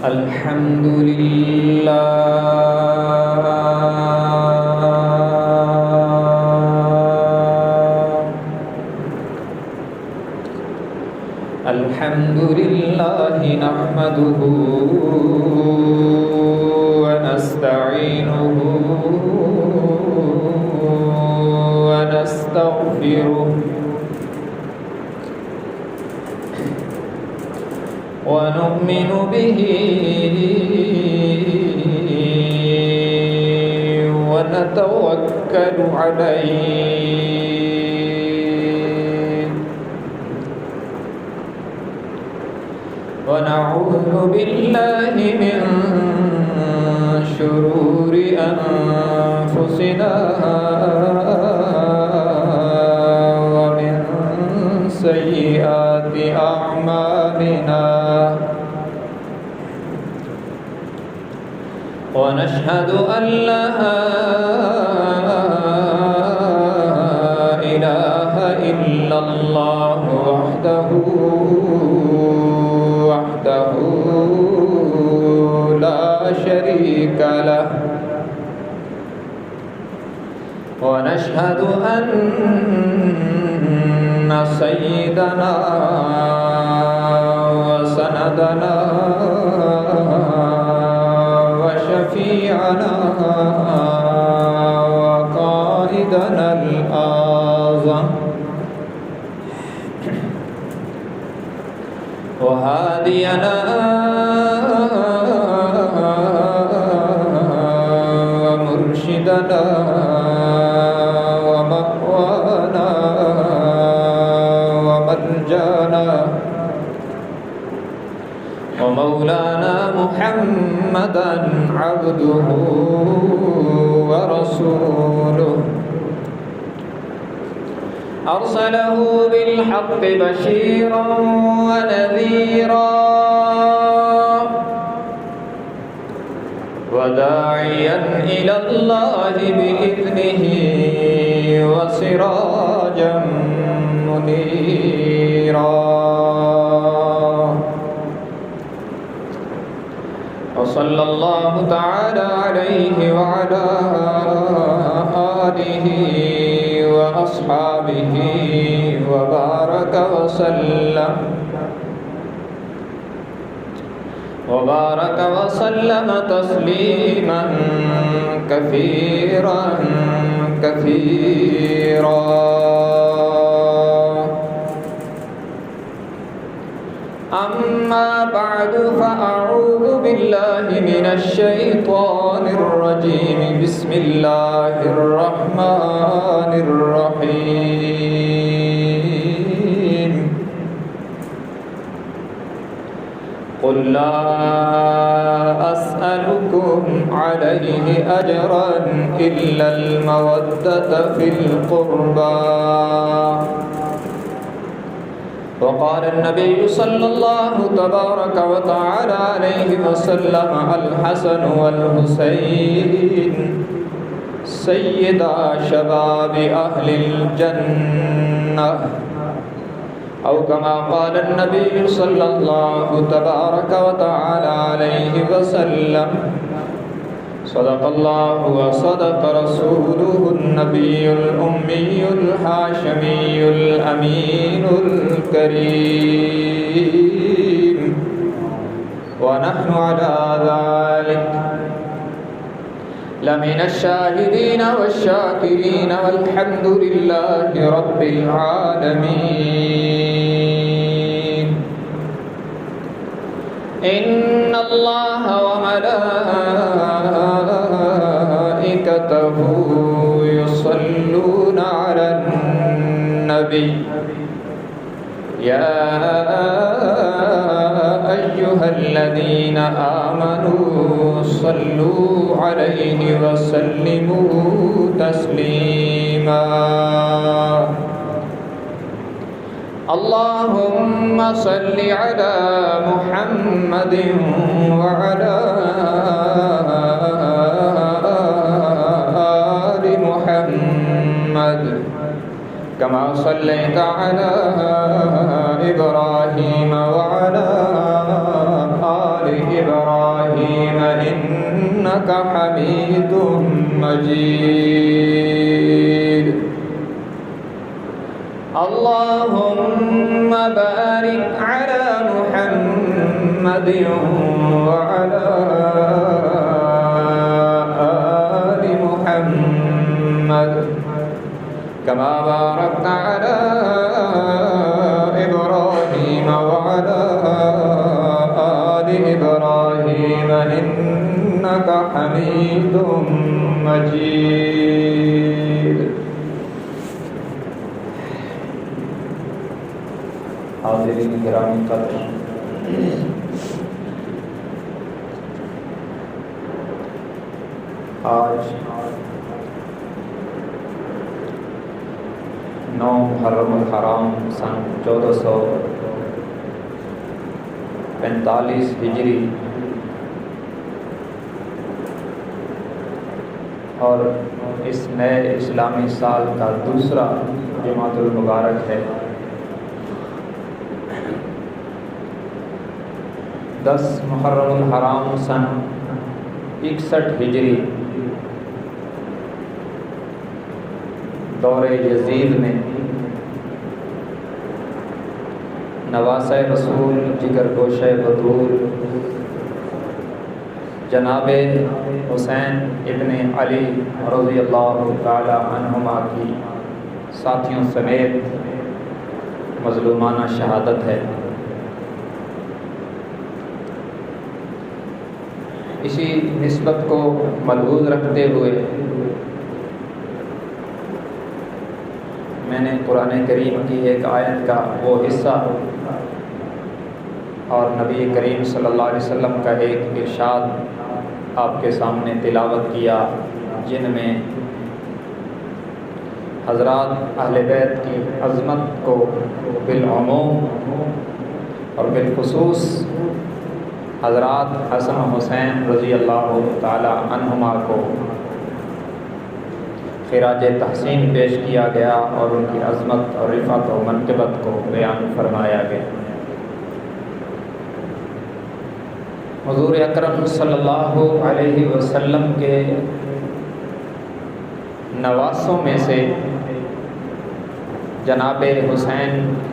الحمد لله نحمده ونستعينه ونستغفره ونؤمن به ونتوكل عليه ونعوذ بالله من شرور أنفسنا ومن سيئات أعمالنا ونشهد أن لا إله إلا الله وحده لا شريك له ونشهد أن سيدنا وسندنا وشفيعنا وقائدنا الأعظم وهادينا ومرشدنا ومأوانا ومرجانا ومولانا محمدا عبده ورسوله أرسله بالحق بشيرا ونذيرا وداعيا إلى الله بإذنه وسراجا منيرا وصلى الله تعالى عليه وعلى آله وأصحابه وبارك وسلم تسليما كثيرا أما بعد فأعوذ بالله من الشيطان الرجيم بسم الله الرحمن الرحيم قل لا أسألكم عليه أجرا إلا المودة في القربى وقال النبي صلى الله تبارك وتعالى عليه وسلم الحسن والحسين سيدا شباب أهل الجنة أو كما قال النبي صلى الله تبارك وتعالى عليه وسلم صدق الله وصدق رسوله النبي الأمي الهاشمي الأمين الكريم ونحن على ذلك لمن الشاهدين والشاكرين والحمد لله رب العالمين إن الله وملائكته يصلون على النبي يا أيها الذين آمنوا صلوا عليه وسلموا تسليما اللهم صل على محمد وعلى آل محمد كما صليت على إبراهيم وعلى آل إبراهيم إنك حميد مجيد اللهم بارك على محمد وعلى آل محمد كما باركت على إبراهيم وعلى آل إبراهيم إنك حميد مجيد. حاضرین گرامی قدر، آج 9 محرم الحرام سن 1445 ہجری اور اس نئے اسلامی سال کا دوسرا جمعۃ المبارک ہے۔ 10 محرم الحرام سن 61 ہجری دور یزید میں نواسۂ رسول جگر گوشہ بطول جناب حسین ابن علی رضی اللہ تعالی عنہما کی ساتھیوں سمیت مظلومانہ شہادت ہے۔ اسی نسبت کو ملحوظ رکھتے ہوئے میں نے قرآن کریم کی ایک آیت کا وہ حصہ اور نبی کریم صلی اللہ علیہ وسلم کا ایک ارشاد آپ کے سامنے تلاوت کیا، جن میں حضرات اہل بیت کی عظمت کو بالعموم اور بالخصوص حضرات حسن و حسین رضی اللہ تعالی عنہما کو خراج تحسین پیش کیا گیا اور ان کی عظمت اور رفعت و منقبت کو بیان فرمایا گیا۔ حضور اکرم صلی اللہ علیہ وسلم کے نواسوں میں سے جناب حسین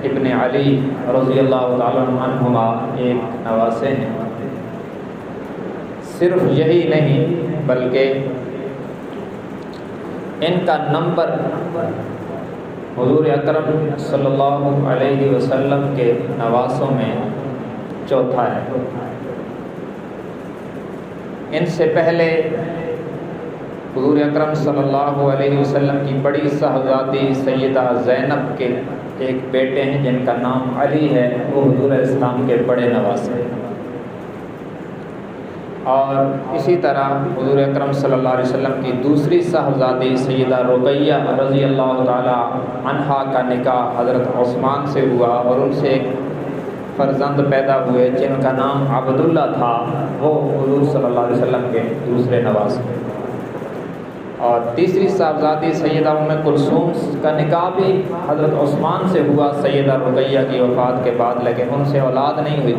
ابن علی رضی اللہ تعالیٰ عنہما ایک نواسے ہیں۔ صرف یہی نہیں بلکہ ان کا نمبر حضور اکرم صلی اللہ علیہ وسلم کے نواسوں میں چوتھا ہے۔ ان سے پہلے حضور اکرم صلی اللہ علیہ وسلم کی بڑی صاحبزادی سیدہ زینب کے ایک بیٹے ہیں جن کا نام علی ہے، وہ حضور اسلام کے بڑے نواسے ہیں۔ اور اسی طرح حضور اکرم صلی اللہ علیہ وسلم کی دوسری صاحبزادی سیدہ رقیہ رضی اللہ تعالی عنہا کا نکاح حضرت عثمان سے ہوا اور ان سے ایک فرزند پیدا ہوئے جن کا نام عبداللہ تھا، وہ حضور صلی اللہ علیہ وسلم کے دوسرے نواسے۔ اور تیسری صاحبزادی سیدہ ام کلثوم کا نکاح بھی حضرت عثمان سے ہوا سیدہ رقیہ کی وفات کے بعد، لیکن ان سے اولاد نہیں ہوئی۔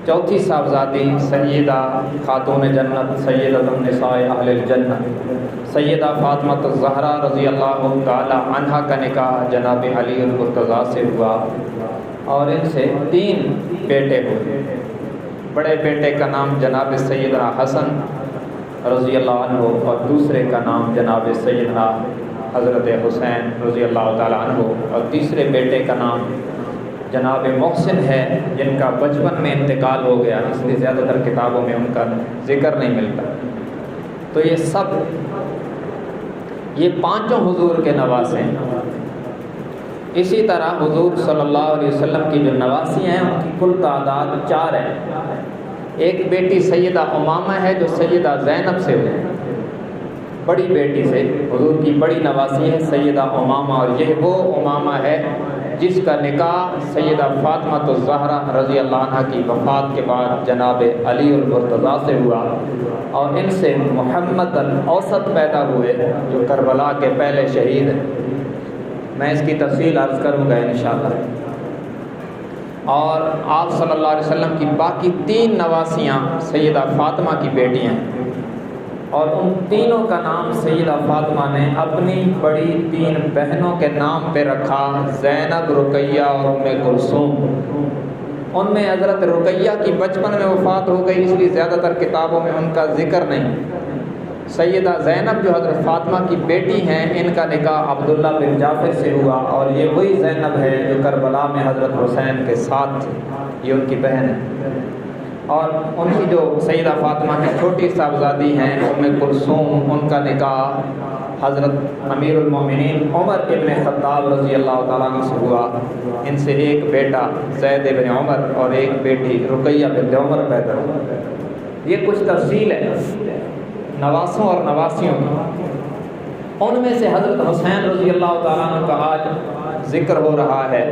چوتھی صاحبزادی سیدہ خاتون جنت سیدۃ النساء اہل الجنہ سیدہ فاطمہ الزہرا رضی اللہ تعالی عنہا کا نکاح جناب علی المرتضیٰ سے ہوا اور ان سے 3 بیٹے ہوئے۔ بڑے بیٹے کا نام جناب سیدنا حسن رضی اللہ عنہ اور دوسرے کا نام جناب سیدنا حضرت حسین رضی اللہ تعالی عنہ اور تیسرے بیٹے کا نام جناب محسن ہے جن کا بچپن میں انتقال ہو گیا، اس لیے زیادہ تر کتابوں میں ان کا ذکر نہیں ملتا۔ تو یہ پانچوں حضور کے نواسے ہیں۔ اسی طرح حضور صلی اللہ علیہ وسلم کی جو نواسی ہیں ان کی کل تعداد 4 ہے۔ ایک بیٹی سیدہ امامہ ہے جو سیدہ زینب سے ہوئی، بڑی بیٹی سے حضور کی بڑی نواسی ہے سیدہ امامہ، اور یہ وہ امامہ ہے جس کا نکاح سیدہ فاطمہ الزہرا رضی اللہ عنہ کی وفات کے بعد جناب علی المرتضیٰ سے ہوا، اور ان سے محمد الاوسط پیدا ہوئے جو کربلا کے پہلے شہید ہیں۔ میں اس کی تفصیل عرض کروں گا انشاءاللہ۔ اور آپ صلی اللہ علیہ وسلم کی باقی 3 نواسیاں سیدہ فاطمہ کی بیٹیاں ہیں، اور ان تینوں کا نام سیدہ فاطمہ نے اپنی بڑی 3 بہنوں کے نام پہ رکھا، زینب، رقیہ اور ام کلثوم۔ ان میں حضرت رقیہ کی بچپن میں وفات ہو گئی، اس لیے زیادہ تر کتابوں میں ان کا ذکر نہیں۔ سیدہ زینب جو حضرت فاطمہ کی بیٹی ہیں، ان کا نکاح عبداللہ بن جعفر سے ہوا، اور یہ وہی زینب ہے جو کربلا میں حضرت حسین کے ساتھ تھی، یہ ان کی بہن ہے۔ اور ان کی جو سیدہ فاطمہ کی چھوٹی صاحبزادی ہیں ام کلثوم، ان کا نکاح حضرت امیر المومنین عمر ابن خطاب رضی اللہ تعالیٰ عنہ سے ہوا۔ ان سے ایک بیٹا زید بن عمر اور ایک بیٹی رقیہ بنت عمر پیدا ہوئی۔ یہ کچھ تفصیل ہے نواسوں اور نواسیوں کی۔ ان میں سے حضرت حسین رضی اللہ تعالیٰ عنہ کا آج ذکر ہو رہا ہے،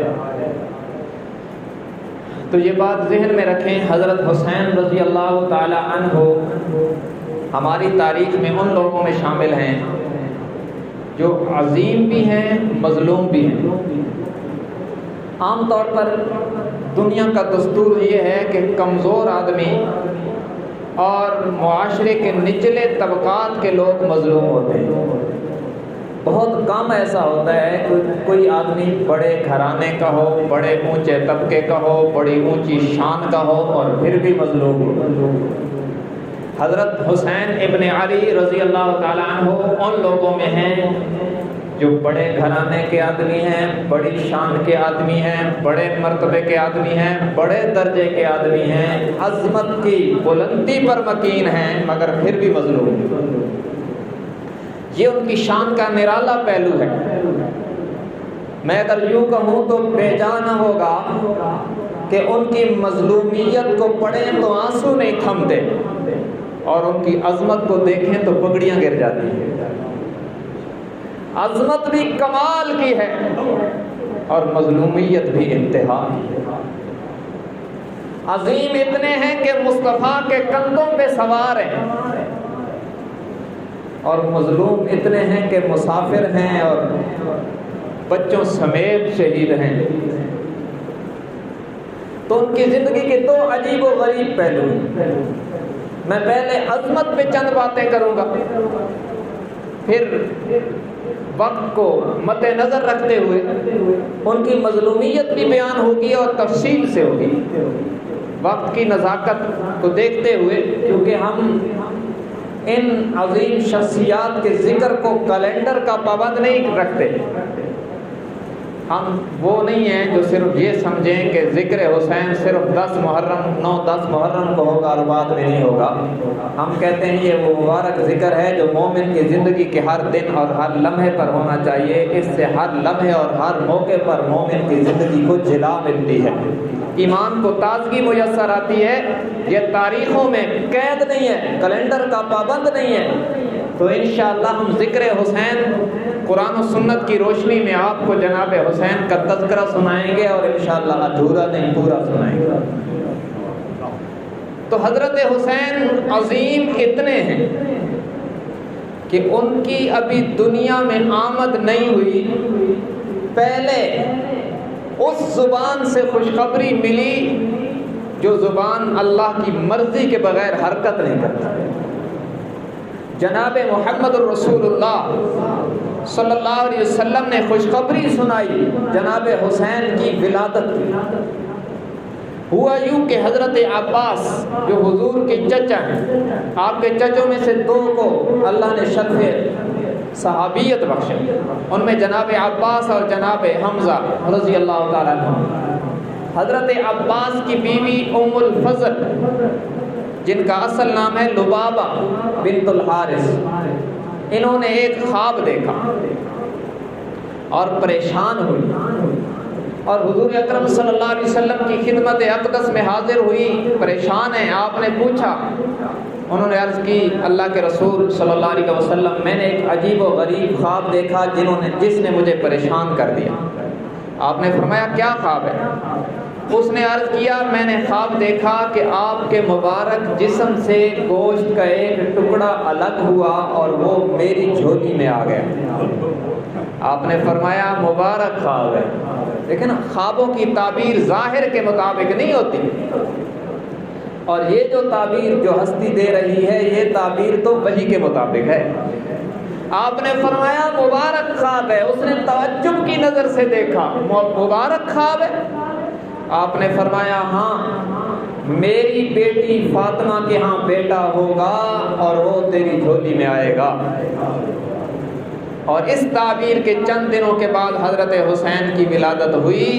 تو یہ بات ذہن میں رکھیں، حضرت حسین رضی اللہ تعالیٰ عنہ ہماری تاریخ میں ان لوگوں میں شامل ہیں جو عظیم بھی ہیں، مظلوم بھی ہیں۔ عام طور پر دنیا کا دستور یہ ہے کہ کمزور آدمی اور معاشرے کے نچلے طبقات کے لوگ مظلوم ہوتے ہیں۔ بہت کم ایسا ہوتا ہے کہ کوئی آدمی بڑے گھرانے کا ہو، بڑے اونچے طبقے کا ہو، بڑی اونچی شان کا ہو اور پھر بھی مظلوم ہو۔ حضرت حسین ابن علی رضی اللہ تعالیٰ عنہ ان لوگوں میں ہیں جو بڑے گھرانے کے آدمی ہیں، بڑی شان کے آدمی ہیں، بڑے مرتبے کے آدمی ہیں، بڑے درجے کے آدمی ہیں، عظمت کی بلندی پر مکین ہیں، مگر پھر بھی مظلوم۔ یہ ان کی شان کا نرالا پہلو ہے۔ میں اگر یوں کہوں تو بے جا نہ ہوگا کہ ان کی مظلومیت کو پڑھیں تو آنسو نہیں تھمتے، اور ان کی عظمت کو دیکھیں تو پگڑیاں گر جاتی ہیں۔ عظمت بھی کمال کی ہے اور مظلومیت بھی انتہا کی ہے۔ عظیم اتنے ہیں کہ مصطفیٰ کے کندھوں پہ سوار ہیں، اور مظلوم اتنے ہیں کہ مسافر ہیں اور بچوں سمیت شہید ہیں۔ تو ان کی زندگی کے 2 عجیب و غریب پہلو ہیں۔ میں پہلے عظمت پہ چند باتیں کروں گا، پھر وقت کو مد نظر رکھتے ہوئے ان کی مظلومیت بھی بیان ہوگی اور تفصیل سے ہوگی، وقت کی نزاکت کو دیکھتے ہوئے، کیونکہ ہم ان عظیم شخصیات کے ذکر کو کیلنڈر کا پابند نہیں رکھتے۔ ہم وہ نہیں ہیں جو صرف یہ سمجھیں کہ ذکر حسین صرف 10 محرم کو ہوگا اور بعد میں نہیں ہوگا۔ ہم کہتے ہیں یہ وہ مبارک ذکر ہے جو مومن کی زندگی کے ہر دن اور ہر لمحے پر ہونا چاہیے۔ اس سے ہر لمحے اور ہر موقع پر مومن کی زندگی کو جلا ملتی ہے، ایمان کو تازگی میسر آتی ہے۔ یہ تاریخوں میں قید نہیں ہے، کیلنڈر کا پابند نہیں ہے۔ تو انشاءاللہ ہم ذکر حسین قرآن و سنت کی روشنی میں آپ کو جناب حسین کا تذکرہ سنائیں گے، اور انشاءاللہ ادھورا نہیں پورا سنائیں گے۔ تو حضرت حسین عظیم اتنے ہیں کہ ان کی ابھی دنیا میں آمد نہیں ہوئی، پہلے اس زبان سے خوشخبری ملی جو زبان اللہ کی مرضی کے بغیر حرکت نہیں کرتی۔ جناب محمد الرسول اللہ صلی اللہ علیہ وسلم نے خوشخبری سنائی جناب حسین کی ولادت کی۔ ہوا یوں کہ حضرت عباس جو حضور کے چچا ہیں، آپ کے چچوں میں سے 2 کو اللہ نے شرف صحابیت بخشی، ان میں جناب عباس اور جناب حمزہ رضی اللہ تعالیٰ عنہ۔ حضرت عباس کی بیوی ام الفضل جن کا اصل نام ہے لبابہ بنت الحارث، انہوں نے ایک خواب دیکھا اور پریشان ہوئی، اور حضور اکرم صلی اللہ علیہ وسلم کی خدمت اقدس میں حاضر ہوئی، پریشان ہیں۔ آپ نے پوچھا، انہوں نے عرض کی اللہ کے رسول صلی اللہ علیہ وسلم میں نے ایک عجیب و غریب خواب دیکھا جس نے مجھے پریشان کر دیا۔ آپ نے فرمایا کیا خواب ہے؟ اس نے عرض کیا میں نے خواب دیکھا کہ آپ کے مبارک جسم سے گوشت کا ایک ٹکڑا الگ ہوا اور وہ میری جھولی میں آ گیا۔ آپ نے فرمایا مبارک خواب ہے، دیکھیں نا، خوابوں کی تعبیر ظاہر کے مطابق نہیں ہوتی، اور یہ جو تعبیر جو ہستی دے رہی ہے یہ تعبیر تو وحی کے مطابق ہے۔ آپ نے فرمایا مبارک خواب ہے، اس نے تعجب کی نظر سے دیکھا، مبارک خواب ہے؟ آپ نے فرمایا ہاں، میری بیٹی فاطمہ کے ہاں بیٹا ہوگا اور وہ تیری جھولی میں آئے گا۔ اور اس تعبیر کے چند دنوں کے بعد حضرت حسین کی ولادت ہوئی،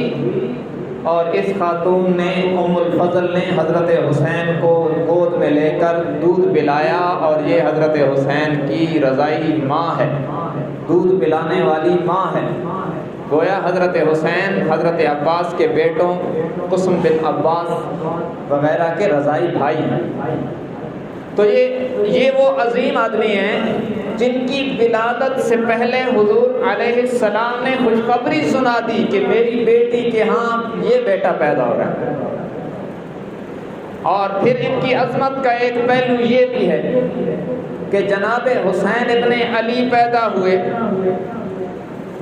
اور اس خاتون نے ام الفضل نے حضرت حسین کو گود میں لے کر دودھ پلایا، اور یہ حضرت حسین کی رضائی ماں ہے، دودھ پلانے والی ماں ہے۔ گویا حضرت حسین حضرت عباس کے بیٹوں قسم بن عباس وغیرہ کے رضائی بھائی ہیں۔ تو یہ وہ عظیم آدمی ہیں جن کی ولادت سے پہلے حضور علیہ السلام نے خوشخبری سنا دی کہ میری بیٹی کے ہاں یہ بیٹا پیدا ہو رہا ہے۔ اور پھر ان کی عظمت کا ایک پہلو یہ بھی ہے کہ جناب حسین ابن علی پیدا ہوئے،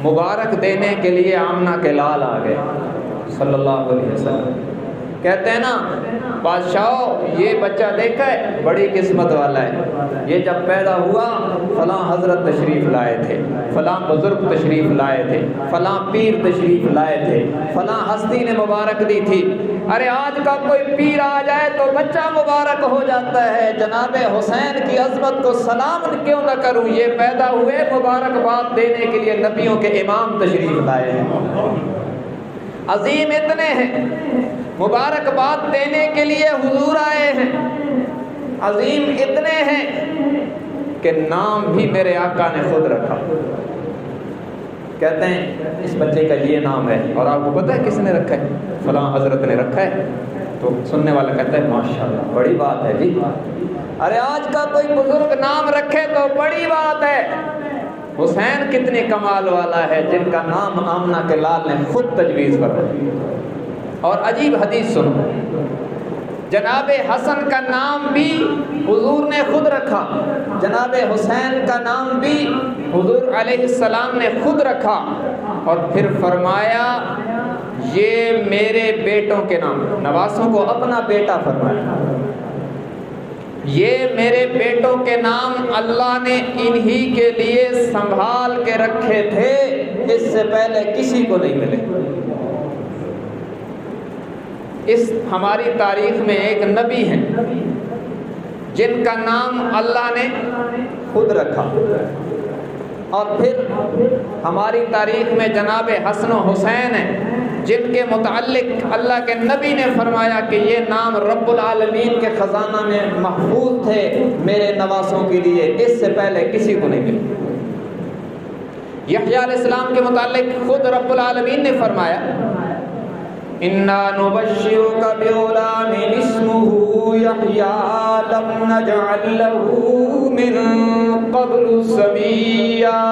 مبارک دینے کے لیے آمنہ کے لال آ گئے صلی اللہ علیہ وسلم۔ کہتے ہیں نا بادشاہ یہ بچہ دیکھا ہے بڑی قسمت والا ہے، یہ جب پیدا ہوا فلاں حضرت تشریف لائے تھے، فلاں بزرگ تشریف لائے تھے، فلاں پیر تشریف لائے تھے، فلاں ہستی نے مبارک دی تھی۔ ارے آج کا کوئی پیر آ جائے تو بچہ مبارک ہو جاتا ہے، جناب حسین کی عظمت کو سلام کیوں نہ کروں؟ یہ پیدا ہوئے مبارکباد دینے کے لیے نبیوں کے امام تشریف لائے ہیں، عظیم اتنے ہیں، مبارکباد دینے کے لیے حضور آئے ہیں، عظیم اتنے ہیں کہ نام بھی میرے آقا نے خود رکھا۔ کہتے ہیں اس بچے کا یہ نام ہے، اور آپ کو پتہ ہے کس نے رکھا ہے؟ فلاں حضرت نے رکھا ہے۔ تو سننے والا کہتا ہے ماشاءاللہ بڑی بات ہے جی۔ ارے آج کا کوئی بزرگ نام رکھے تو بڑی بات ہے، حسین کتنی کمال والا ہے جن کا نام آمنہ کے لال نے خود تجویز فرمایا۔ اور عجیب حدیث سنو، جناب حسن کا نام بھی حضور نے خود رکھا، جناب حسین کا نام بھی حضور علیہ السلام نے خود رکھا، اور پھر فرمایا یہ میرے بیٹوں کے نام، نواسوں کو اپنا بیٹا فرمایا، یہ میرے بیٹوں کے نام اللہ نے انہی کے لیے سنبھال کے رکھے تھے، اس سے پہلے کسی کو نہیں ملے۔ اس ہماری تاریخ میں ایک نبی ہیں جن کا نام اللہ نے خود رکھا، اور پھر ہماری تاریخ میں جناب حسن و حسین ہیں جن کے متعلق اللہ کے نبی نے فرمایا کہ یہ نام رب العالمین کے خزانہ میں محفوظ تھے میرے نواسوں کے لیے، اس سے پہلے کسی کو نہیں ملے۔ یحییٰ علیہ السلام کے متعلق خود رب العالمین نے فرمایا اِنَّا نُبَشِّرُكَ بِغُلَامٍ اسْمُهُ يَحْيَىٰ لَمْ نَجْعَل لَّهُ مِن قَبْلُ سَمِيًّا،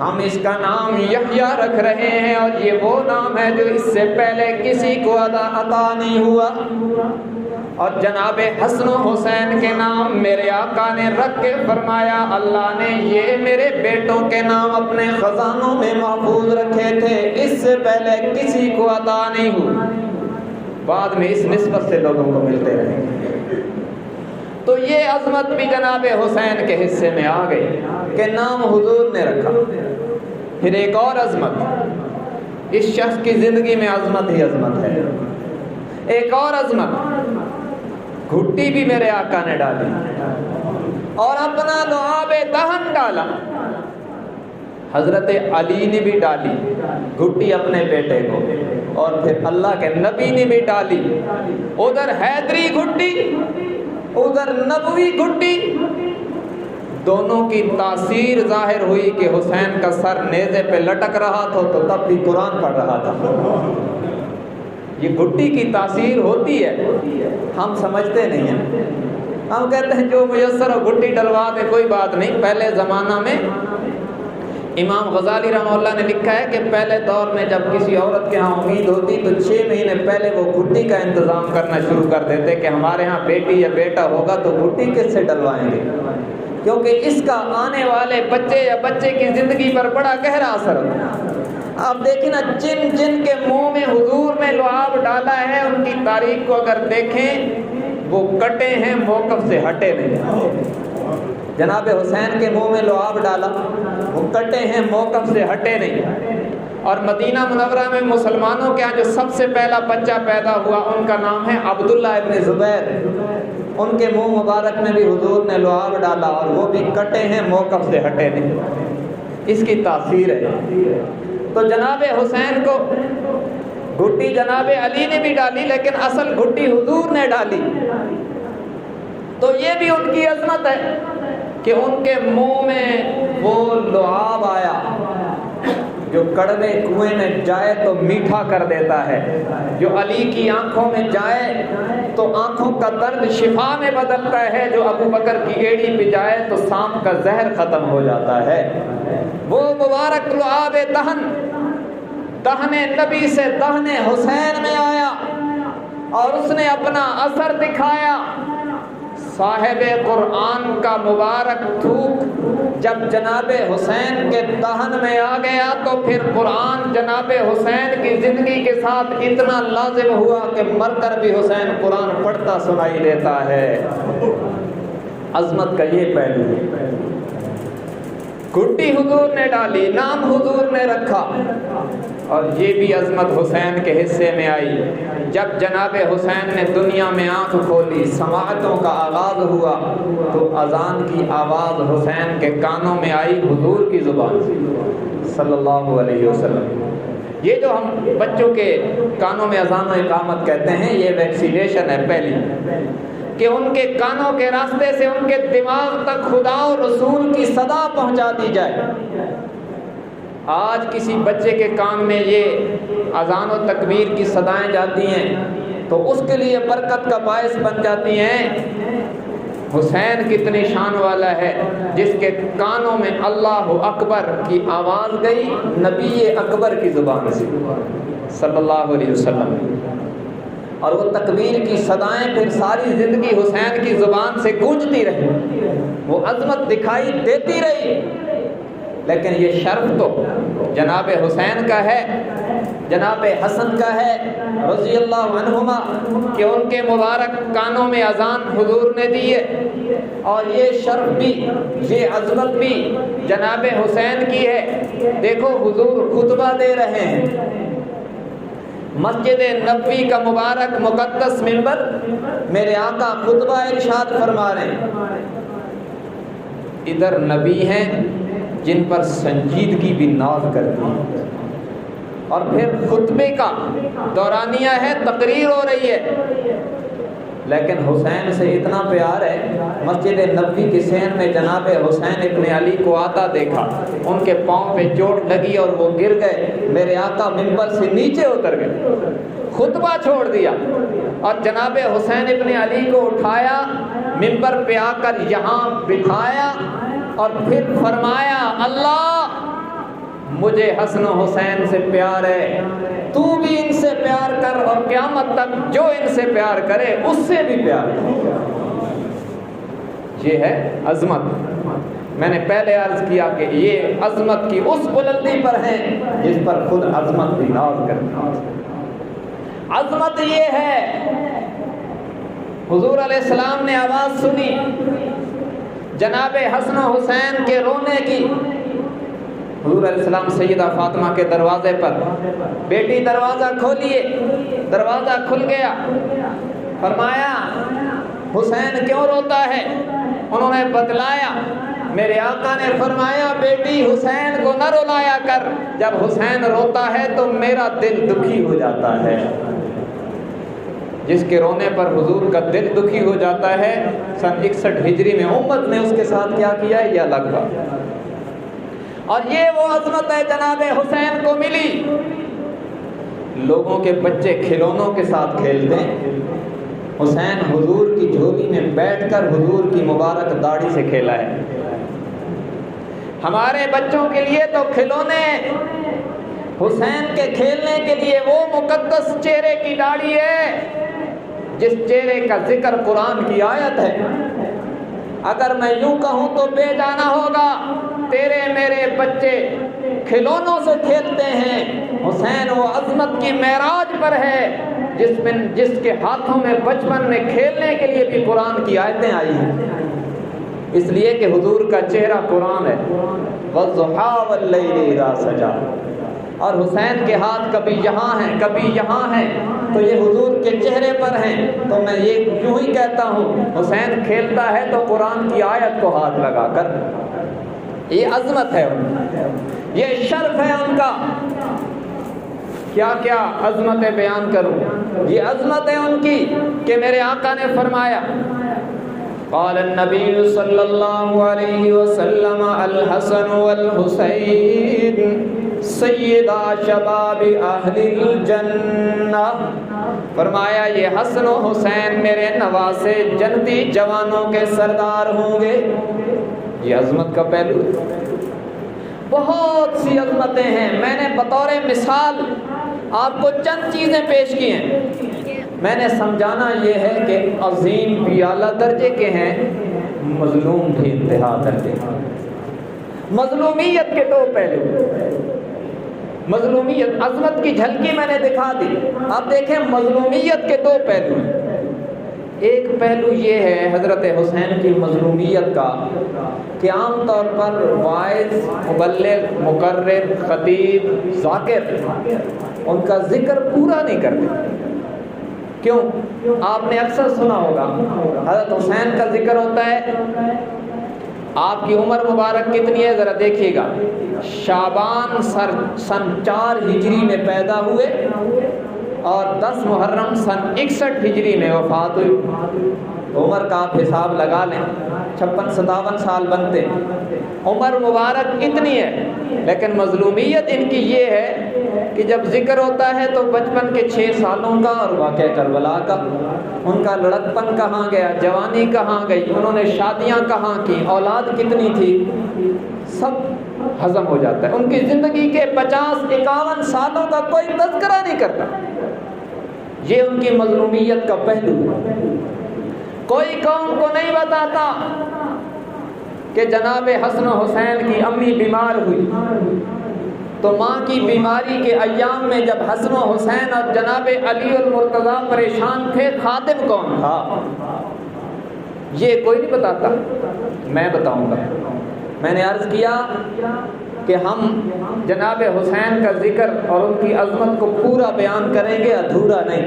ہم اس کا نام یحییٰ رکھ رہے ہیں، اور یہ وہ نام ہے جو اس سے پہلے کسی کو عطا نہیں ہوا۔ اور جناب حسن و حسین کے نام میرے آقا نے رکھ کے فرمایا اللہ نے یہ میرے بیٹوں کے نام اپنے خزانوں میں محفوظ رکھے تھے، اس سے پہلے کسی کو عطا نہیں ہوئی، بعد میں اس نسبت سے لوگوں کو ملتے رہے۔ تو یہ عظمت بھی جناب حسین کے حصے میں آ گئی کہ نام حضور نے رکھا۔ پھر ایک اور عظمت، اس شخص کی زندگی میں عظمت ہی عظمت ہے، ایک اور عظمت، گھٹی بھی میرے آقا نے ڈالی اور اپنا لعاب دہن ڈالا، حضرت علی نے بھی ڈالی گھٹی اپنے بیٹے کو، اور پھر اللہ کے نبی نے بھی ڈالی، ادھر حیدری گھٹی ادھر نبوی گھٹی، دونوں کی تاثیر ظاہر ہوئی کہ حسین کا سر نیزے پہ لٹک رہا تھا تو تب بھی قرآن پڑھ رہا تھا۔ یہ گھٹی کی تاثیر ہوتی ہے، ہم سمجھتے نہیں ہیں، ہم کہتے ہیں جو میسر ہو گھٹی ڈلوا دے کوئی بات نہیں۔ پہلے زمانہ میں امام غزالی رحمہ اللہ نے لکھا ہے کہ پہلے دور میں جب کسی عورت کے ہاں امید ہوتی تو 6 مہینے پہلے وہ گھٹی کا انتظام کرنا شروع کر دیتے کہ ہمارے ہاں بیٹی یا بیٹا ہوگا تو گھٹی کس سے ڈلوائیں گے، کیونکہ اس کا آنے والے بچے یا بچے کی زندگی پر بڑا گہرا اثر ہوتا ہے۔ آپ دیکھیں نا، جن جن کے منہ میں حضور نے لعاب ڈالا ہے ان کی تاریخ کو اگر دیکھیں وہ کٹے ہیں، موقف سے ہٹے نہیں۔ جناب حسین کے منہ میں لعاب ڈالا، وہ کٹے ہیں، موقف سے ہٹے نہیں۔ اور مدینہ منورہ میں مسلمانوں کے ہاں جو سب سے پہلا بچہ پیدا ہوا ان کا نام ہے عبداللہ ابن زبیر، ان کے منہ مبارک میں بھی حضور نے لعاب ڈالا اور وہ بھی کٹے ہیں، موقف سے ہٹے نہیں۔ اس کی تاثیر ہے۔ تو جناب حسین کو گھٹی جناب علی نے بھی ڈالی، لیکن اصل گھٹی حضور نے ڈالی۔ تو یہ بھی ان کی عظمت ہے کہ ان کے منہ میں وہ لعاب آیا جو کڑوے کنویں میں جائے تو میٹھا کر دیتا ہے، جو علی کی آنکھوں میں جائے تو آنکھوں کا درد شفا میں بدلتا ہے، جو ابو بکر کی ایڑی پہ جائے تو سانپ کا زہر ختم ہو جاتا ہے۔ وہ مبارک لعاب دہن نبی سے دہن حسین میں آیا اور اس نے اپنا اثر دکھایا۔ صاحب قرآن کا مبارک تھوک جب جناب حسین کے دہن میں آ گیا تو پھر قرآن جناب حسین کی زندگی کے ساتھ اتنا لازم ہوا کہ مر کر بھی حسین قرآن پڑھتا سنائی دیتا ہے۔ عظمت کا یہ پہلو ہے۔ گھٹی حضور نے ڈالی، نام حضور نے رکھا، اور یہ بھی عظمت حسین کے حصے میں آئی۔ جب جناب حسین نے دنیا میں آنکھ کھولی، سماعتوں کا آغاز ہوا، تو اذان کی آواز حسین کے کانوں میں آئی حضور کی زبان سے صلی اللہ علیہ وسلم۔ یہ جو ہم بچوں کے کانوں میں اذان و اقامت کہتے ہیں، یہ ویکسینیشن ہے پہلی، کہ ان کے کانوں کے راستے سے ان کے دماغ تک خدا و رسول کی صدا پہنچا دی جائے۔ آج کسی بچے کے کان میں یہ اذان و تکبیر کی صدائیں جاتی ہیں تو اس کے لیے برکت کا باعث بن جاتی ہیں۔ حسین کتنی شان والا ہے جس کے کانوں میں اللہ اکبر کی آواز گئی نبی اکبر کی زبان سے صلی اللہ علیہ وسلم، اور وہ تکبیر کی صدائیں پھر ساری زندگی حسین کی زبان سے گونجتی رہی، وہ عظمت دکھائی دیتی رہی۔ لیکن یہ شرف تو جناب حسین کا ہے، جناب حسن کا ہے رضی اللہ عنہما، کہ ان کے مبارک کانوں میں اذان حضور نے دی ہے، اور یہ شرف بھی، یہ عظمت بھی جناب حسین کی ہے۔ دیکھو حضور خطبہ دے رہے ہیں، مسجد نبوی کا مبارک مقدس منبر، میرے آقا خطبہ ارشاد فرما رہے ہیں۔ ادھر نبی ہیں جن پر سنجیدگی بھی ناز کرتی ہے، اور پھر خطبے کا دورانیہ ہے، تقریر ہو رہی ہے، لیکن حسین سے اتنا پیار ہے۔ مسجد نبوی کی صحن میں جناب حسین ابن علی کو آتا دیکھا، ان کے پاؤں پہ چوٹ لگی اور وہ گر گئے، میرے آقا منبر سے نیچے اتر گئے، خطبہ چھوڑ دیا، اور جناب حسین ابن علی کو اٹھایا، منبر پہ آ کر یہاں بٹھایا، اور پھر فرمایا اللہ مجھے حسن و حسین سے پیار ہے، تو بھی ان سے پیار کر، اور قیامت تک جو ان سے پیار کرے اس سے بھی پیار کر۔ یہ ہے عظمت۔ میں نے پہلے عرض کیا کہ یہ عظمت کی اس بلندی پر ہے جس پر خود عظمت بھی ناز کرتی ہے۔ عظمت یہ ہے، حضور علیہ السلام نے آواز سنی جناب حسن و حسین کے رونے کی، حضور علیہ السلام سیدہ فاطمہ کے دروازے پر، بیٹی دروازہ کھولیے، دروازہ کھل گیا، فرمایا حسین کیوں روتا ہے؟ انہوں نے بتلایا، میرے آقا نے فرمایا بیٹی حسین کو نہ رلایا کر، جب حسین روتا ہے تو میرا دل دکھی ہو جاتا ہے۔ جس کے رونے پر حضور کا دل دکھی ہو جاتا ہے، سن 61 ہجری میں امت نے اس کے ساتھ کیا کیا ہے یہ الگ بات۔ اور یہ وہ عظمت ہے جناب حسین کو ملی۔ لوگوں کے بچے کھلونوں کے ساتھ کھیلتے ہیں، حسین حضور کی جھولی میں بیٹھ کر حضور کی مبارک داڑھی سے کھیلا ہے۔ ہمارے بچوں کے لیے تو کھلونے، حسین کے کھیلنے کے لیے وہ مقدس چہرے کی داڑھی ہے جس چہرے کا ذکر قرآن کی آیت ہے۔ اگر میں یوں کہوں تو بے جانا ہوگا، تیرے میرے بچے کھلونوں سے کھیلتے ہیں، حسین وہ عظمت کی معراج پر ہے جس کے ہاتھوں میں بچپن میں کھیلنے کے لیے بھی قرآن کی آیتیں آئی ہیں، اس لیے کہ حضور کا چہرہ قرآن ہے، وَالضُّحَىٰ وَاللَّيْلِ إِذَا سَجَىٰ۔ اور حسین کے ہاتھ کبھی یہاں ہیں کبھی یہاں ہیں، تو یہ حضور کے چہرے پر ہیں۔ تو میں یہ یوں ہی کہتا ہوں، حسین کھیلتا ہے تو قرآن کی آیت کو ہاتھ لگا کر، یہ عظمت ہے ان کی، یہ شرف ہے ان کا۔ کیا کیا عظمتیں بیان کروں، یہ عظمت ہے ان کی کہ میرے آقا نے فرمایا، قال النبی صلی اللہ علیہ وسلم الحسن والحسین سیدا شباب اہل الجنہ، فرمایا یہ حسن و حسین میرے نواسے جنتی جوانوں کے سردار ہوں گے۔ یہ عظمت کا پہلو ہے، بہت سی عظمتیں ہیں، میں نے بطور مثال آپ کو چند چیزیں پیش کی ہیں۔ میں نے سمجھانا یہ ہے کہ عظیم بھی اعلیٰ درجے کے ہیں، مظلوم بھی انتہا درجے کے۔ مظلومیت کے دو پہلو، مظلومیت، عظمت کی جھلکی میں نے دکھا دی، اب دیکھیں مظلومیت کے دو پہلو ہیں۔ ایک پہلو یہ ہے حضرت حسین کی مظلومیت کا کہ عام طور پر واعظ، مبلغ، مقرر، خطیب، ذاکر ان کا ذکر پورا نہیں کرتے۔ کیوں؟ آپ نے اکثر سنا ہوگا حضرت حسین کا ذکر ہوتا ہے، آپ کی عمر مبارک کتنی ہے ذرا دیکھیے گا، شعبان سن 4 ہجری میں پیدا ہوئے اور 10 محرم سن 61 ہجری میں وفات ہوئی۔ عمر کا آپ حساب لگا لیں، 56-57 سال بنتے، عمر مبارک اتنی ہے، لیکن مظلومیت ان کی یہ ہے کہ جب ذکر ہوتا ہے تو بچپن کے 6 سالوں کا اور واقعہ کربلا کا، ان کا لڑکپن کہاں گیا، جوانی کہاں گئی، انہوں نے شادیاں کہاں کی، اولاد کتنی تھی، سب ہضم ہو جاتا ہے۔ ان کی زندگی کے 50-51 سالوں کا کوئی تذکرہ نہیں کرتا، یہ ان کی مظلومیت کا پہلو ہے۔ کوئی قوم کو نہیں بتاتا کہ جناب حسن و حسین کی امی بیمار ہوئی تو ماں کی بیماری کے ایام میں جب حسن و حسین اور جناب علی المرتضیٰ پریشان تھے، خادم کون تھا، یہ کوئی نہیں بتاتا، میں بتاؤں گا۔ میں نے عرض کیا کہ ہم جناب حسین کا ذکر اور ان کی عظمت کو پورا بیان کریں گے، ادھورا نہیں۔